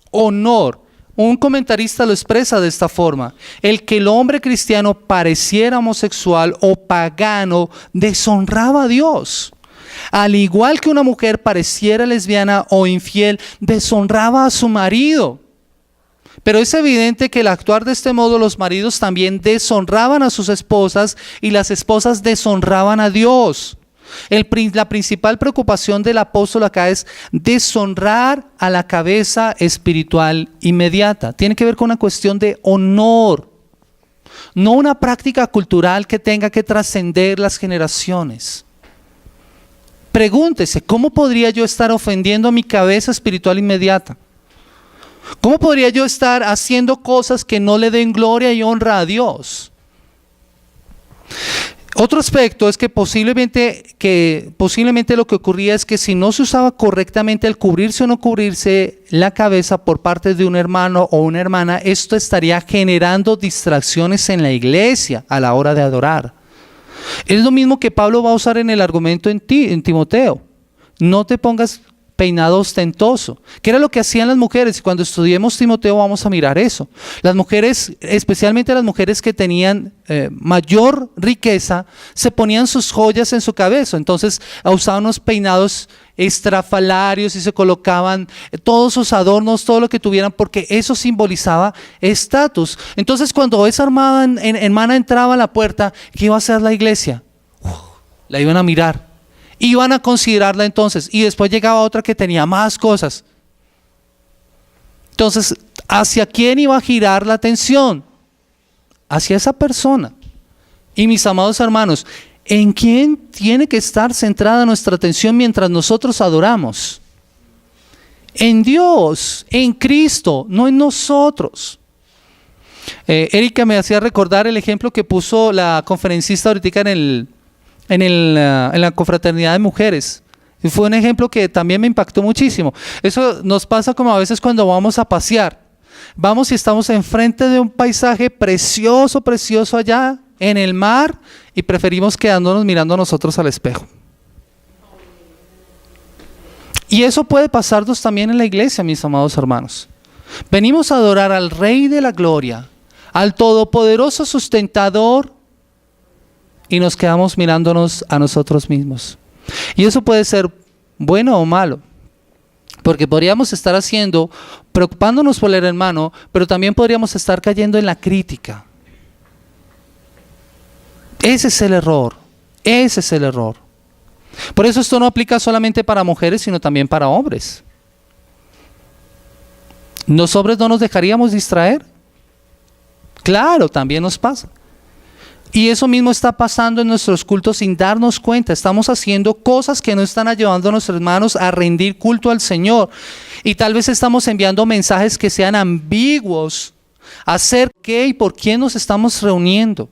Honor. Un comentarista lo expresa de esta forma: el que el hombre cristiano pareciera homosexual o pagano deshonraba a Dios. Al igual que una mujer pareciera lesbiana o infiel, deshonraba a su marido. Pero es evidente que al actuar de este modo, los maridos también deshonraban a sus esposas y las esposas deshonraban a Dios. La principal preocupación del apóstol acá es deshonrar a la cabeza espiritual inmediata. Tiene que ver con una cuestión de honor, no una práctica cultural que tenga que trascender las generaciones. Pregúntese, ¿cómo podría yo estar ofendiendo a mi cabeza espiritual inmediata? ¿Cómo podría yo estar haciendo cosas que no le den gloria y honra a Dios? Otro aspecto es que posiblemente lo que ocurría es que si no se usaba correctamente el cubrirse o no cubrirse la cabeza por parte de un hermano o una hermana, esto estaría generando distracciones en la iglesia a la hora de adorar. Es lo mismo que Pablo va a usar en el argumento en Timoteo. No te pongas peinado ostentoso, que era lo que hacían las mujeres, y cuando estudiemos Timoteo vamos a mirar eso. Las mujeres, especialmente las mujeres que tenían mayor riqueza, se ponían sus joyas en su cabeza, entonces usaban unos peinados estrafalarios y se colocaban todos sus adornos, todo lo que tuvieran, porque eso simbolizaba estatus. Entonces cuando esa hermana entraba a la puerta, ¿qué iba a hacer la iglesia? La iban a mirar. Iban a considerarla entonces, y después llegaba otra que tenía más cosas. Entonces, ¿hacia quién iba a girar la atención? Hacia esa persona. Y mis amados hermanos, ¿en quién tiene que estar centrada nuestra atención mientras nosotros adoramos? En Dios, en Cristo, no en nosotros. Erika me hacía recordar el ejemplo que puso la conferencista ahorita en la confraternidad de mujeres. Y fue un ejemplo que también me impactó muchísimo. Eso nos pasa como a veces cuando vamos a pasear. Vamos y estamos enfrente de un paisaje precioso, precioso allá en el mar, y preferimos quedándonos mirando a nosotros al espejo. Y eso puede pasarnos también en la iglesia, mis amados hermanos. Venimos a adorar al Rey de la Gloria, al Todopoderoso Sustentador, y nos quedamos mirándonos a nosotros mismos. Y eso puede ser bueno o malo, porque podríamos estar preocupándonos por el hermano, pero también podríamos estar cayendo en la crítica. Ese es el error, ese es el error. Por eso esto no aplica solamente para mujeres, sino también para hombres. ¿Los hombres no nos dejaríamos distraer? Claro, también nos pasa. Y eso mismo está pasando en nuestros cultos sin darnos cuenta. Estamos haciendo cosas que no están ayudando a nuestros hermanos a rendir culto al Señor. Y tal vez estamos enviando mensajes que sean ambiguos acerca de qué y por quién nos estamos reuniendo.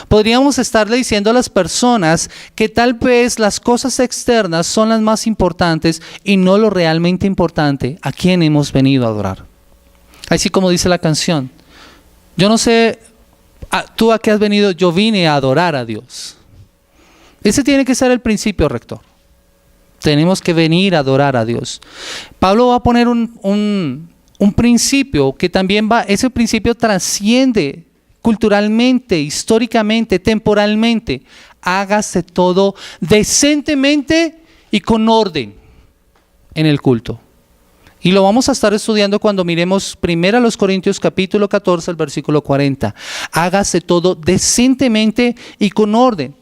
Podríamos estarle diciendo a las personas que tal vez las cosas externas son las más importantes y no lo realmente importante, a quién hemos venido a adorar. Así como dice la canción. Yo no sé, ¿tú a qué has venido? Yo vine a adorar a Dios. Ese tiene que ser el principio rector. Tenemos que venir a adorar a Dios. Pablo va a poner un principio que también ese principio trasciende culturalmente, históricamente, temporalmente. Hágase todo decentemente y con orden en el culto. Y lo vamos a estar estudiando cuando miremos 1 Corintios capítulo 14, el versículo 40. Hágase todo decentemente y con orden.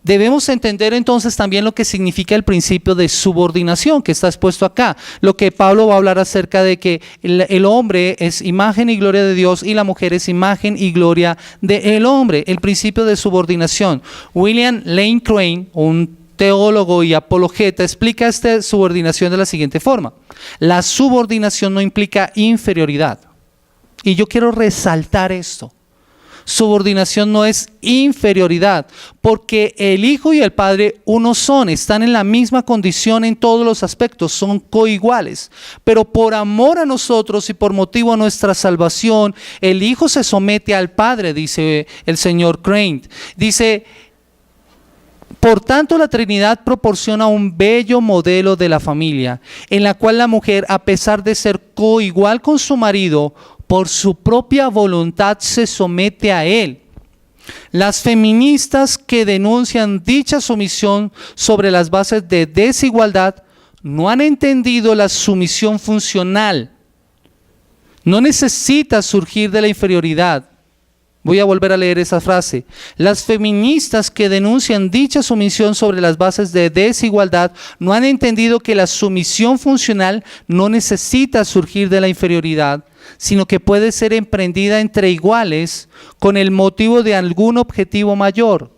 Debemos entender entonces también lo que significa el principio de subordinación que está expuesto acá. Lo que Pablo va a hablar acerca de que el hombre es imagen y gloria de Dios y la mujer es imagen y gloria del hombre. El principio de subordinación. William Lane Craig, un teólogo y apologeta, explica esta subordinación de la siguiente forma. La subordinación no implica inferioridad. Y yo quiero resaltar esto. Subordinación no es inferioridad, porque el Hijo y el Padre uno son, están en la misma condición en todos los aspectos, son coiguales. Pero por amor a nosotros y por motivo a nuestra salvación, el Hijo se somete al Padre, dice el señor Crane. Dice: por tanto, la Trinidad proporciona un bello modelo de la familia, en la cual la mujer, a pesar de ser coigual con su marido, por su propia voluntad se somete a él. Las feministas que denuncian dicha sumisión sobre las bases de desigualdad no han entendido la sumisión funcional. No necesita surgir de la inferioridad, Voy a volver a leer esa frase. Las feministas que denuncian dicha sumisión sobre las bases de desigualdad no han entendido que la sumisión funcional no necesita surgir de la inferioridad, sino que puede ser emprendida entre iguales con el motivo de algún objetivo mayor.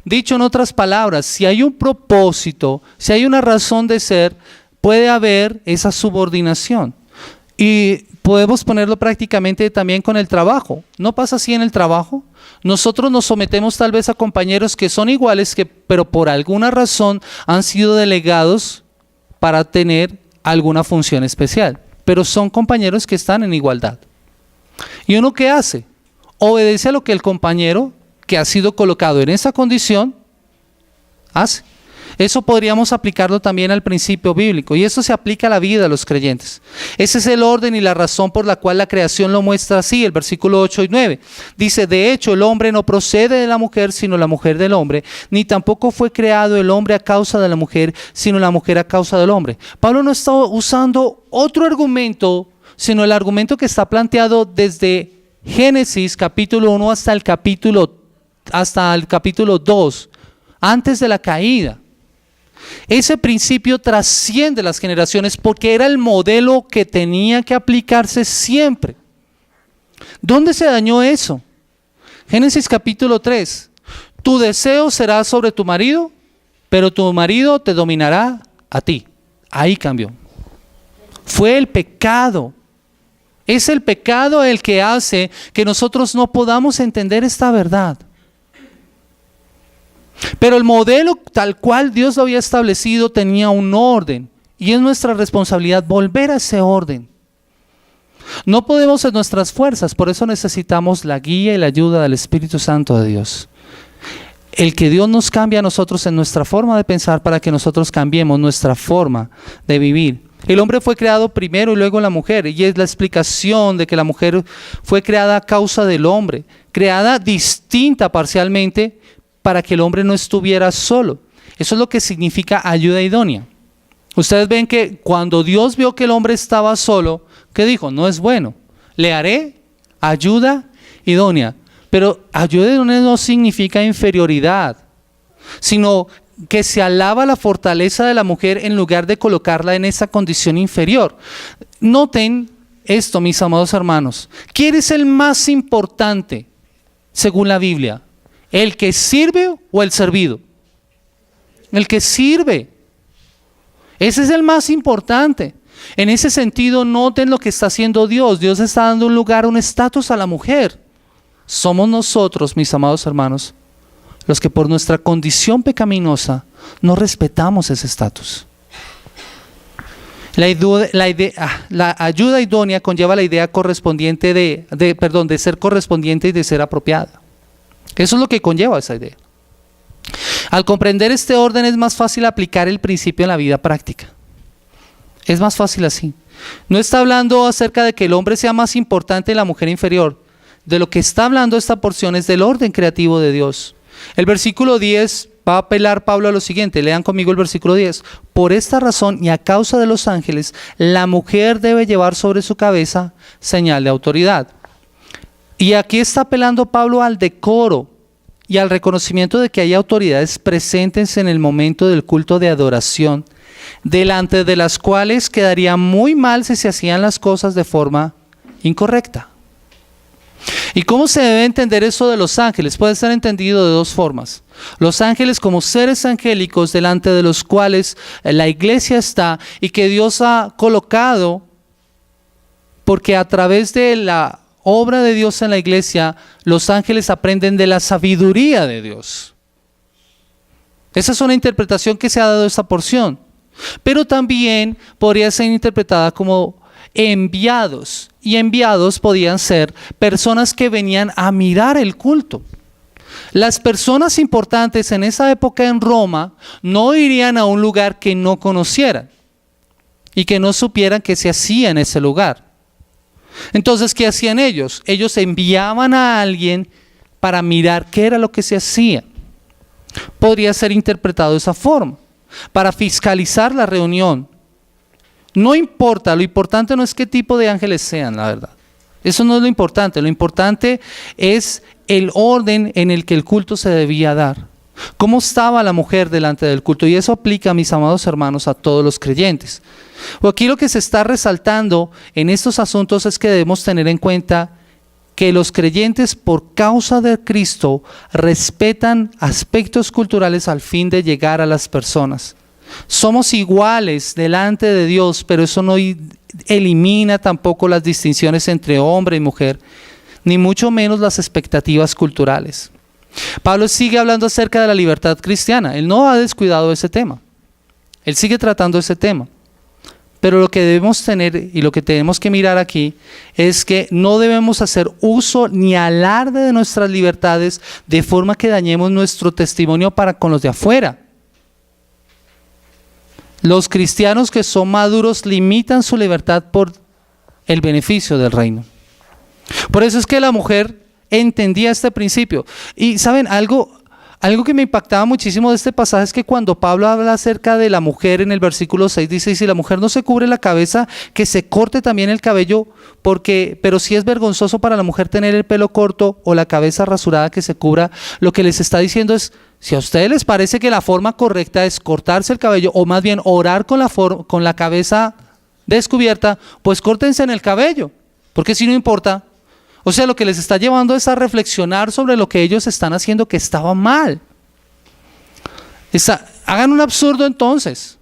Dicho en otras palabras, si hay un propósito, si hay una razón de ser, puede haber esa subordinación. Y podemos ponerlo prácticamente también con el trabajo. ¿No pasa así en el trabajo? Nosotros nos sometemos tal vez a compañeros que son iguales, pero por alguna razón han sido delegados para tener alguna función especial. Pero son compañeros que están en igualdad. ¿Y uno qué hace? Obedece a lo que el compañero que ha sido colocado en esa condición hace. Eso podríamos aplicarlo también al principio bíblico, y eso se aplica a la vida de los creyentes. Ese es el orden y la razón por la cual la creación lo muestra así. El versículo 8 y 9 dice: de hecho, el hombre no procede de la mujer, sino la mujer del hombre, ni tampoco fue creado el hombre a causa de la mujer, sino la mujer a causa del hombre. Pablo no está usando otro argumento, sino el argumento que está planteado desde Génesis capítulo 1 hasta el capítulo 2, antes de la caída. Ese principio trasciende las generaciones porque era el modelo que tenía que aplicarse siempre. ¿Dónde se dañó eso? Génesis capítulo 3. Tu deseo será sobre tu marido, pero tu marido te dominará a ti. Ahí cambió. Fue el pecado. Es el pecado el que hace que nosotros no podamos entender esta verdad. Pero el modelo tal cual Dios lo había establecido tenía un orden, y es nuestra responsabilidad volver a ese orden. No podemos en nuestras fuerzas, por eso necesitamos la guía y la ayuda del Espíritu Santo de Dios. El que Dios nos cambie a nosotros en nuestra forma de pensar para que nosotros cambiemos nuestra forma de vivir. El hombre fue creado primero y luego la mujer, y es la explicación de que la mujer fue creada a causa del hombre, creada distinta parcialmente, para que el hombre no estuviera solo. Eso es lo que significa ayuda idónea. Ustedes ven que cuando Dios vio que el hombre estaba solo, ¿qué dijo? No es bueno. Le haré ayuda idónea. Pero ayuda idónea no significa inferioridad, sino que se alaba la fortaleza de la mujer en lugar de colocarla en esa condición inferior. Noten esto, mis amados hermanos. ¿Quién es el más importante según la Biblia? ¿El que sirve o el servido? El que sirve. Ese es el más importante. En ese sentido, noten lo que está haciendo Dios. Dios está dando un lugar, un estatus a la mujer. Somos nosotros, mis amados hermanos, los que por nuestra condición pecaminosa no respetamos ese estatus. La ayuda idónea conlleva la idea correspondiente de ser correspondiente y de ser apropiada. Eso es lo que conlleva esa idea. Al comprender este orden es más fácil aplicar el principio en la vida práctica. Es más fácil así. No está hablando acerca de que el hombre sea más importante y la mujer inferior. De lo que está hablando esta porción es del orden creativo de Dios. El versículo 10 va a apelar Pablo a lo siguiente. Lean conmigo el versículo 10. Por esta razón y a causa de los ángeles, la mujer debe llevar sobre su cabeza señal de autoridad. Y aquí está apelando Pablo al decoro y al reconocimiento de que hay autoridades presentes en el momento del culto de adoración, delante de las cuales quedaría muy mal si se hacían las cosas de forma incorrecta. ¿Y cómo se debe entender eso de los ángeles? Puede ser entendido de dos formas. Los ángeles como seres angélicos delante de los cuales la iglesia está y que Dios ha colocado, porque a través de la obra de Dios en la iglesia, los ángeles aprenden de la sabiduría de Dios. Esa es una interpretación que se ha dado de esta porción. Pero también podría ser interpretada como enviados. Y enviados podían ser personas que venían a mirar el culto. Las personas importantes en esa época en Roma no irían a un lugar que no conocieran y que no supieran qué se hacía en ese lugar. Entonces, ¿qué hacían ellos? Ellos enviaban a alguien para mirar qué era lo que se hacía. Podría ser interpretado de esa forma, para fiscalizar la reunión. No importa, lo importante no es qué tipo de ángeles sean, la verdad. Eso no es lo importante es el orden en el que el culto se debía dar. ¿Cómo estaba la mujer delante del culto? Y eso aplica, mis amados hermanos, a todos los creyentes. Aquí lo que se está resaltando en estos asuntos es que debemos tener en cuenta que los creyentes, por causa de Cristo, respetan aspectos culturales al fin de llegar a las personas. Somos iguales delante de Dios, pero eso no elimina tampoco las distinciones entre hombre y mujer, ni mucho menos las expectativas culturales. Pablo sigue hablando acerca de la libertad cristiana. Él no ha descuidado ese tema. Él sigue tratando ese tema. Pero lo que debemos tener y lo que tenemos que mirar aquí es que no debemos hacer uso ni alarde de nuestras libertades de forma que dañemos nuestro testimonio para con los de afuera. Los cristianos que son maduros limitan su libertad por el beneficio del reino. Por eso es que la mujer entendía este principio. Y ¿saben algo que me impactaba muchísimo de este pasaje? Es que cuando Pablo habla acerca de la mujer en el versículo 6, dice: si la mujer no se cubre la cabeza, que se corte también el cabello, pero si es vergonzoso para la mujer tener el pelo corto o la cabeza rasurada, que se cubra. Lo que les está diciendo es: si a ustedes les parece que la forma correcta es cortarse el cabello, o más bien orar con la cabeza descubierta, pues córtense en el cabello, porque si no importa. O sea, lo que les está llevando es a reflexionar sobre lo que ellos están haciendo que estaba mal. Hagan un absurdo entonces.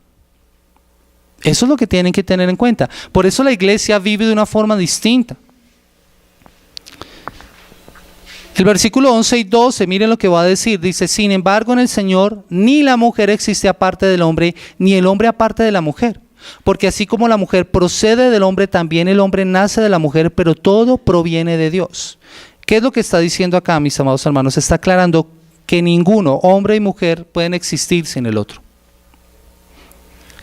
Eso es lo que tienen que tener en cuenta. Por eso la iglesia vive de una forma distinta. El versículo 11 y 12, miren lo que va a decir. Dice: sin embargo, en el Señor ni la mujer existe aparte del hombre, ni el hombre aparte de la mujer. Porque así como la mujer procede del hombre, también el hombre nace de la mujer, pero todo proviene de Dios. ¿Qué es lo que está diciendo acá, mis amados hermanos? Está aclarando que ninguno, hombre y mujer, pueden existir sin el otro.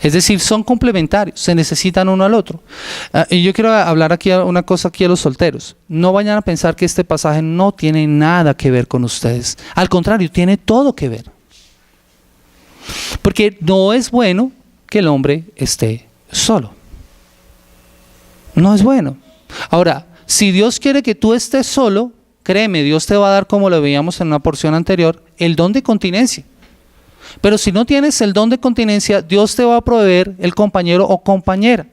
Es decir, son complementarios, se necesitan uno al otro. Y yo quiero hablar aquí una cosa aquí a los solteros. No vayan a pensar que este pasaje no tiene nada que ver con ustedes. Al contrario, tiene todo que ver. Porque no es bueno que el hombre esté solo. No es bueno. Ahora, si Dios quiere que tú estés solo, créeme, Dios te va a dar, como lo veíamos en una porción anterior, el don de continencia. Pero si no tienes el don de continencia, Dios te va a proveer el compañero o compañera.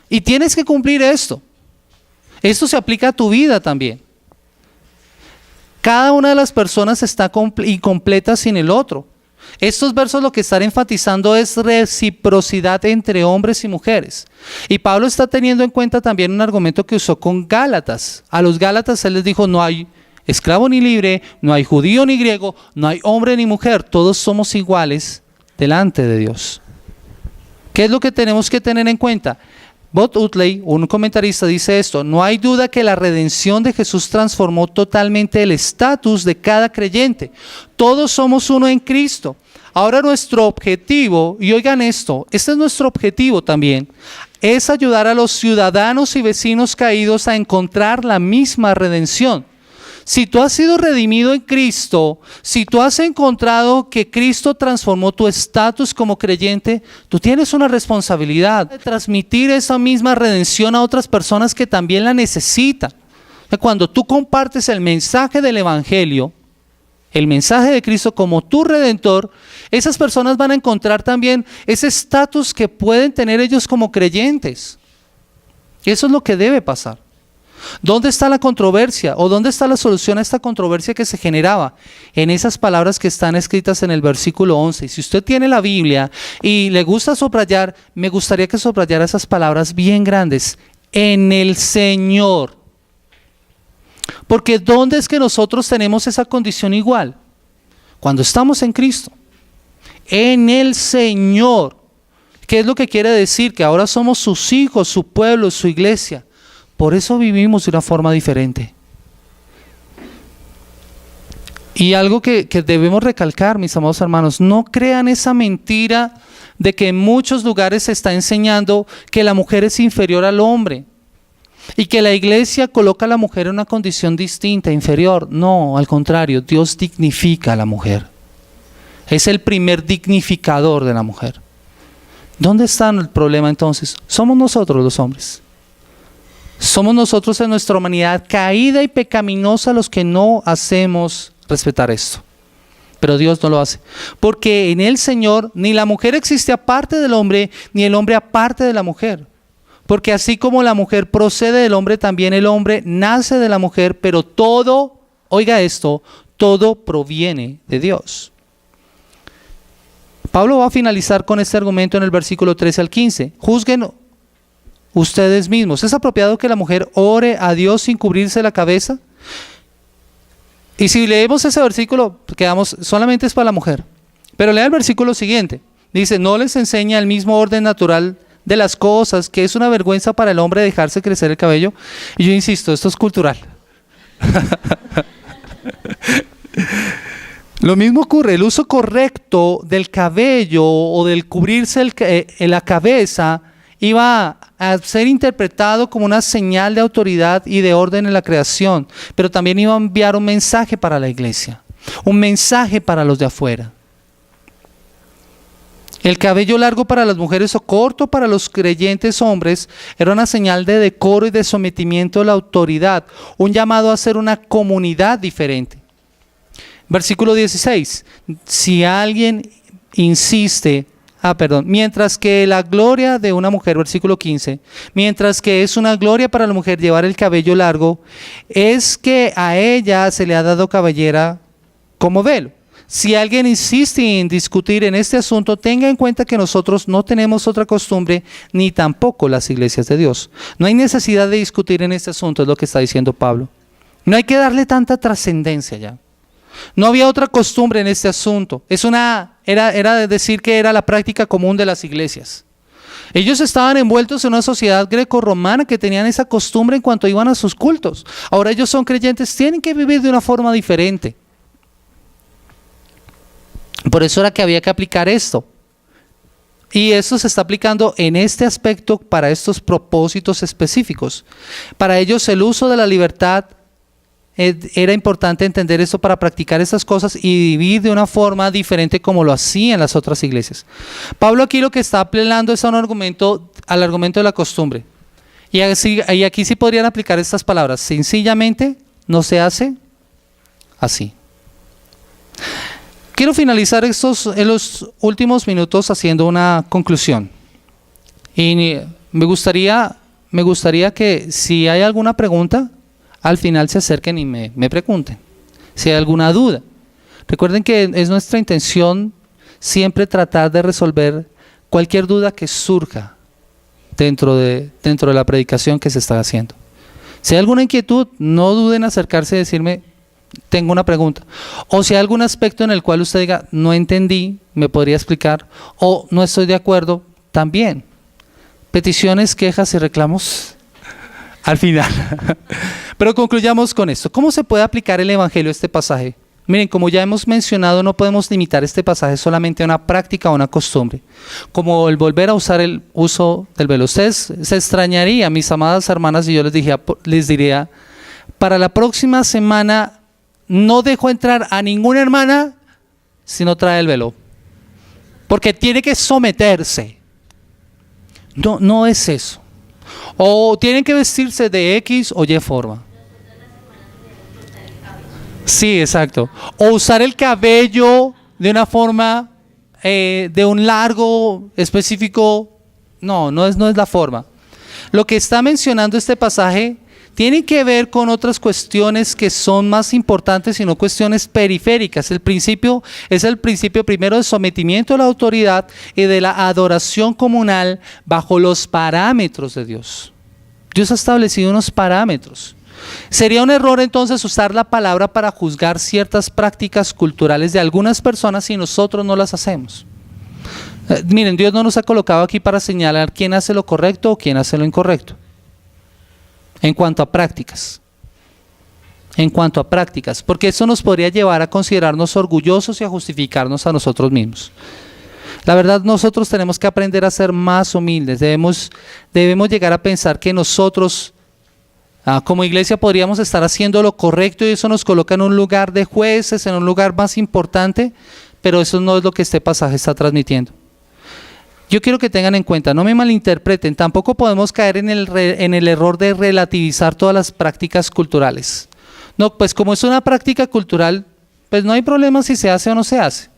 Y tienes que cumplir esto. Esto se aplica a tu vida también. Cada una de las personas está incompleta sin el otro. Estos versos lo que están enfatizando es reciprocidad entre hombres y mujeres. Y Pablo está teniendo en cuenta también un argumento que usó con Gálatas. A los Gálatas él les dijo: no hay esclavo ni libre, no hay judío ni griego, no hay hombre ni mujer, todos somos iguales delante de Dios. ¿Qué es lo que tenemos que tener en cuenta? Bob Utley, un comentarista, dice esto: no hay duda que la redención de Jesús transformó totalmente el estatus de cada creyente. Todos somos uno en Cristo. Ahora nuestro objetivo, y oigan esto, este es nuestro objetivo también, es ayudar a los ciudadanos y vecinos caídos a encontrar la misma redención. Si tú has sido redimido en Cristo, si tú has encontrado que Cristo transformó tu estatus como creyente, tú tienes una responsabilidad de transmitir esa misma redención a otras personas que también la necesitan. Cuando tú compartes el mensaje del Evangelio, el mensaje de Cristo como tu Redentor, esas personas van a encontrar también ese estatus que pueden tener ellos como creyentes. Eso es lo que debe pasar. ¿Dónde está la controversia o dónde está la solución a esta controversia que se generaba? En esas palabras que están escritas en el versículo 11. Y si usted tiene la Biblia y le gusta subrayar, me gustaría que subrayara esas palabras bien grandes: en el Señor. Porque ¿dónde es que nosotros tenemos esa condición igual? Cuando estamos en Cristo. En el Señor. ¿Qué es lo que quiere decir? Que ahora somos sus hijos, su pueblo, su iglesia. Por eso vivimos de una forma diferente. Y algo que debemos recalcar, mis amados hermanos: no crean esa mentira de que en muchos lugares se está enseñando que la mujer es inferior al hombre y que la iglesia coloca a la mujer en una condición distinta, inferior. No, al contrario, Dios dignifica a la mujer. Es el primer dignificador de la mujer. ¿Dónde está el problema entonces? Somos nosotros los hombres. Somos nosotros en nuestra humanidad caída y pecaminosa los que no hacemos respetar esto. Pero Dios no lo hace. Porque en el Señor ni la mujer existe aparte del hombre, ni el hombre aparte de la mujer. Porque así como la mujer procede del hombre, también el hombre nace de la mujer, pero todo, oiga esto, todo proviene de Dios. Pablo va a finalizar con este argumento en el versículo 13 al 15. Juzguen ustedes mismos. ¿Es apropiado que la mujer ore a Dios sin cubrirse la cabeza? Y si leemos ese versículo, quedamos, solamente es para la mujer. Pero lea el versículo siguiente. Dice, no les enseña el mismo orden natural de las cosas, que es una vergüenza para el hombre dejarse crecer el cabello. Y yo insisto, esto es cultural. Lo mismo ocurre, el uso correcto del cabello o del cubrirse la cabeza iba a ser interpretado como una señal de autoridad y de orden en la creación, pero también iba a enviar un mensaje para la iglesia, un mensaje para los de afuera. El cabello largo para las mujeres o corto para los creyentes hombres era una señal de decoro y de sometimiento a la autoridad, un llamado a ser una comunidad diferente. Versículo 16, si alguien insiste, mientras que la gloria de una mujer, versículo 15, mientras que es una gloria para la mujer llevar el cabello largo, es que a ella se le ha dado cabellera como velo. Si alguien insiste en discutir en este asunto, tenga en cuenta que nosotros no tenemos otra costumbre, ni tampoco las iglesias de Dios. No hay necesidad de discutir en este asunto, es lo que está diciendo Pablo. No hay que darle tanta trascendencia ya. No había otra costumbre en este asunto. Era de decir que era la práctica común de las iglesias. Ellos estaban envueltos en una sociedad greco-romana que tenían esa costumbre en cuanto iban a sus cultos. Ahora ellos son creyentes, tienen que vivir de una forma diferente. Por eso era que había que aplicar esto. Y esto se está aplicando en este aspecto para estos propósitos específicos. Para ellos el uso de la libertad era importante entender esto para practicar estas cosas y vivir de una forma diferente como lo hacían las otras iglesias. Pablo aquí lo que está apelando es a al argumento de la costumbre. Y aquí sí podrían aplicar estas palabras. Sencillamente no se hace así. Quiero finalizar en los últimos minutos haciendo una conclusión. Y me gustaría que si hay alguna pregunta, al final se acerquen y me pregunten. Si hay alguna duda. Recuerden que es nuestra intención siempre tratar de resolver cualquier duda que surja dentro de la predicación que se está haciendo. Si hay alguna inquietud, no duden en acercarse y decirme, tengo una pregunta. O si hay algún aspecto en el cual usted diga, no entendí, me podría explicar, o no estoy de acuerdo, también. Peticiones, quejas y reclamos al final. Pero concluyamos con esto. ¿Cómo se puede aplicar el evangelio a este pasaje? Miren, como ya hemos mencionado, no podemos limitar este pasaje solamente a una práctica o una costumbre, como el volver a usar el uso del velo. Ustedes se extrañarían, mis amadas hermanas, y yo les diría, para la próxima semana no dejo entrar a ninguna hermana si no trae el velo, porque tiene que someterse. No es eso. O tienen que vestirse de X o Y forma. Sí, exacto. O usar el cabello de una forma, de un largo específico. No es la forma. Lo que está mencionando este pasaje tiene que ver con otras cuestiones que son más importantes y no cuestiones periféricas. El principio es el principio primero de sometimiento a la autoridad y de la adoración comunal bajo los parámetros de Dios. Dios ha establecido unos parámetros. Sería un error entonces usar la palabra para juzgar ciertas prácticas culturales de algunas personas si nosotros no las hacemos. Miren, Dios no nos ha colocado aquí para señalar quién hace lo correcto o quién hace lo incorrecto. En cuanto a prácticas, porque eso nos podría llevar a considerarnos orgullosos y a justificarnos a nosotros mismos. La verdad, nosotros tenemos que aprender a ser más humildes, debemos llegar a pensar que nosotros como iglesia podríamos estar haciendo lo correcto y eso nos coloca en un lugar de jueces, en un lugar más importante, pero eso no es lo que este pasaje está transmitiendo. yo quiero que tengan en cuenta, no me malinterpreten, tampoco podemos caer en el error de relativizar todas las prácticas culturales. No, pues como es una práctica cultural, pues no hay problema si se hace o no se hace.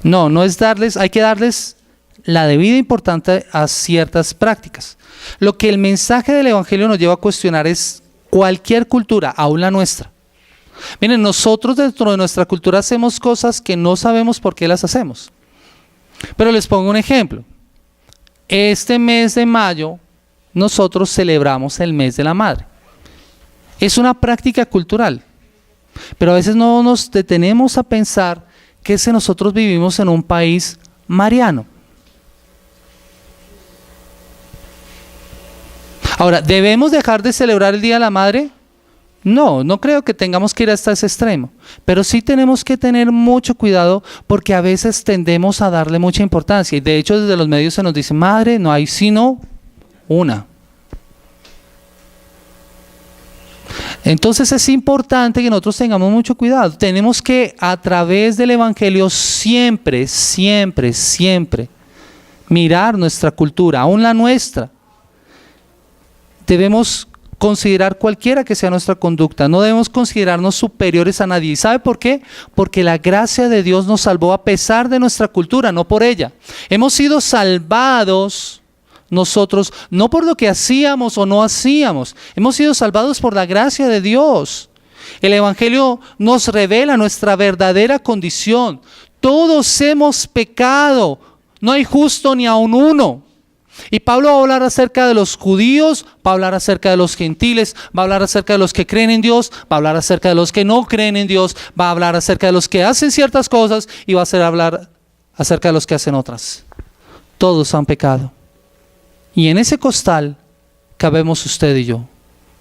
No, no es darles, hay que darles la debida importancia a ciertas prácticas. Lo que el mensaje del Evangelio nos lleva a cuestionar es cualquier cultura, aún la nuestra. Miren, nosotros dentro de nuestra cultura hacemos cosas que no sabemos por qué las hacemos. Pero les pongo un ejemplo. Este mes de mayo, nosotros celebramos el mes de la madre. Es una práctica cultural, pero a veces no nos detenemos a pensar que si nosotros vivimos en un país mariano. Ahora, ¿debemos dejar de celebrar el Día de la Madre? No, no creo que tengamos que ir hasta ese extremo, pero sí tenemos que tener mucho cuidado porque a veces tendemos a darle mucha importancia y de hecho desde los medios se nos dice, madre, no hay sino una. Entonces es importante que nosotros tengamos mucho cuidado. Tenemos que a través del Evangelio siempre, siempre, siempre mirar nuestra cultura, aún la nuestra. Debemos considerar cualquiera que sea nuestra conducta, no debemos considerarnos superiores a nadie. ¿Y sabe por qué? Porque la gracia de Dios nos salvó a pesar de nuestra cultura, no por ella. Hemos sido salvados nosotros, no por lo que hacíamos o no hacíamos, hemos sido salvados por la gracia de Dios. El Evangelio nos revela nuestra verdadera condición. Todos hemos pecado, no hay justo ni aun uno. Y Pablo va a hablar acerca de los judíos, va a hablar acerca de los gentiles, va a hablar acerca de los que creen en Dios, va a hablar acerca de los que no creen en Dios, va a hablar acerca de los que hacen ciertas cosas y va a hablar acerca de los que hacen otras. Todos han pecado. Y en ese costal cabemos usted y yo.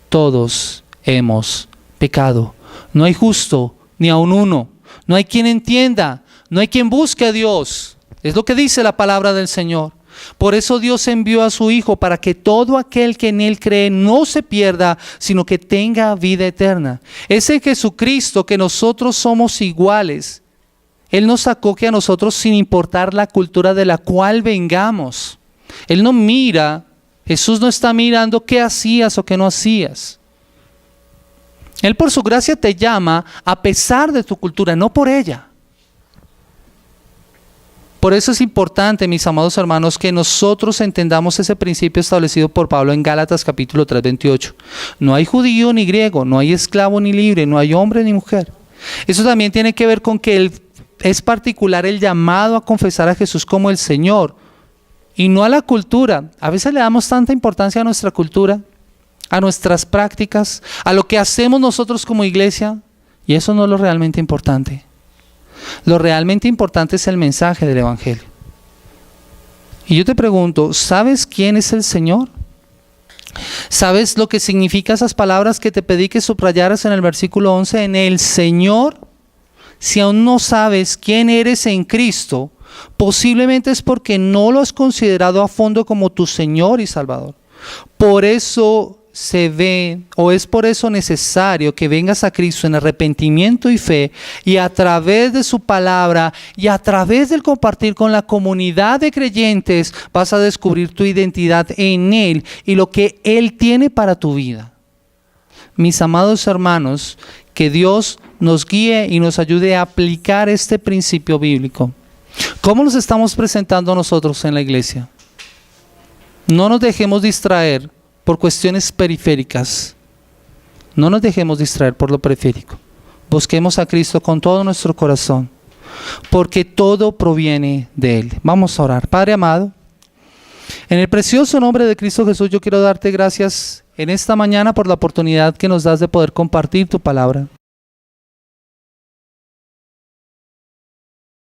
Todos hemos pecado. No hay justo ni aun uno. No hay quien entienda, no hay quien busque a Dios. Es lo que dice la palabra del Señor. Por eso Dios envió a su Hijo para que todo aquel que en Él cree no se pierda, sino que tenga vida eterna. Ese Jesucristo que nosotros somos iguales, Él nos acoge a nosotros sin importar la cultura de la cual vengamos. Él no mira, Jesús no está mirando qué hacías o qué no hacías. Él por su gracia te llama a pesar de tu cultura, no por ella. Por eso es importante, mis amados hermanos, que nosotros entendamos ese principio establecido por Pablo en Gálatas capítulo 3, 28. No hay judío ni griego, no hay esclavo ni libre, no hay hombre ni mujer. Eso también tiene que ver con que es particular el llamado a confesar a Jesús como el Señor y no a la cultura. A veces le damos tanta importancia a nuestra cultura, a nuestras prácticas, a lo que hacemos nosotros como iglesia, y eso no es lo realmente importante. Lo realmente importante es el mensaje del Evangelio. Y yo te pregunto, ¿sabes quién es el Señor? ¿Sabes lo que significa esas palabras que te pedí que subrayaras en el versículo 11? En el Señor. Si aún no sabes quién eres en Cristo, posiblemente es porque no lo has considerado a fondo como tu Señor y Salvador. Por eso es por eso necesario que vengas a Cristo en arrepentimiento y fe, y a través de su palabra y a través del compartir con la comunidad de creyentes vas a descubrir tu identidad en Él y lo que Él tiene para tu vida. Mis amados hermanos, que Dios nos guíe y nos ayude a aplicar este principio bíblico. ¿Cómo nos estamos presentando nosotros en la iglesia? No nos dejemos distraer por cuestiones periféricas. No nos dejemos distraer por lo periférico. Busquemos a Cristo con todo nuestro corazón, porque todo proviene de Él. Vamos a orar. Padre amado, en el precioso nombre de Cristo Jesús, yo quiero darte gracias en esta mañana por la oportunidad que nos das de poder compartir tu palabra.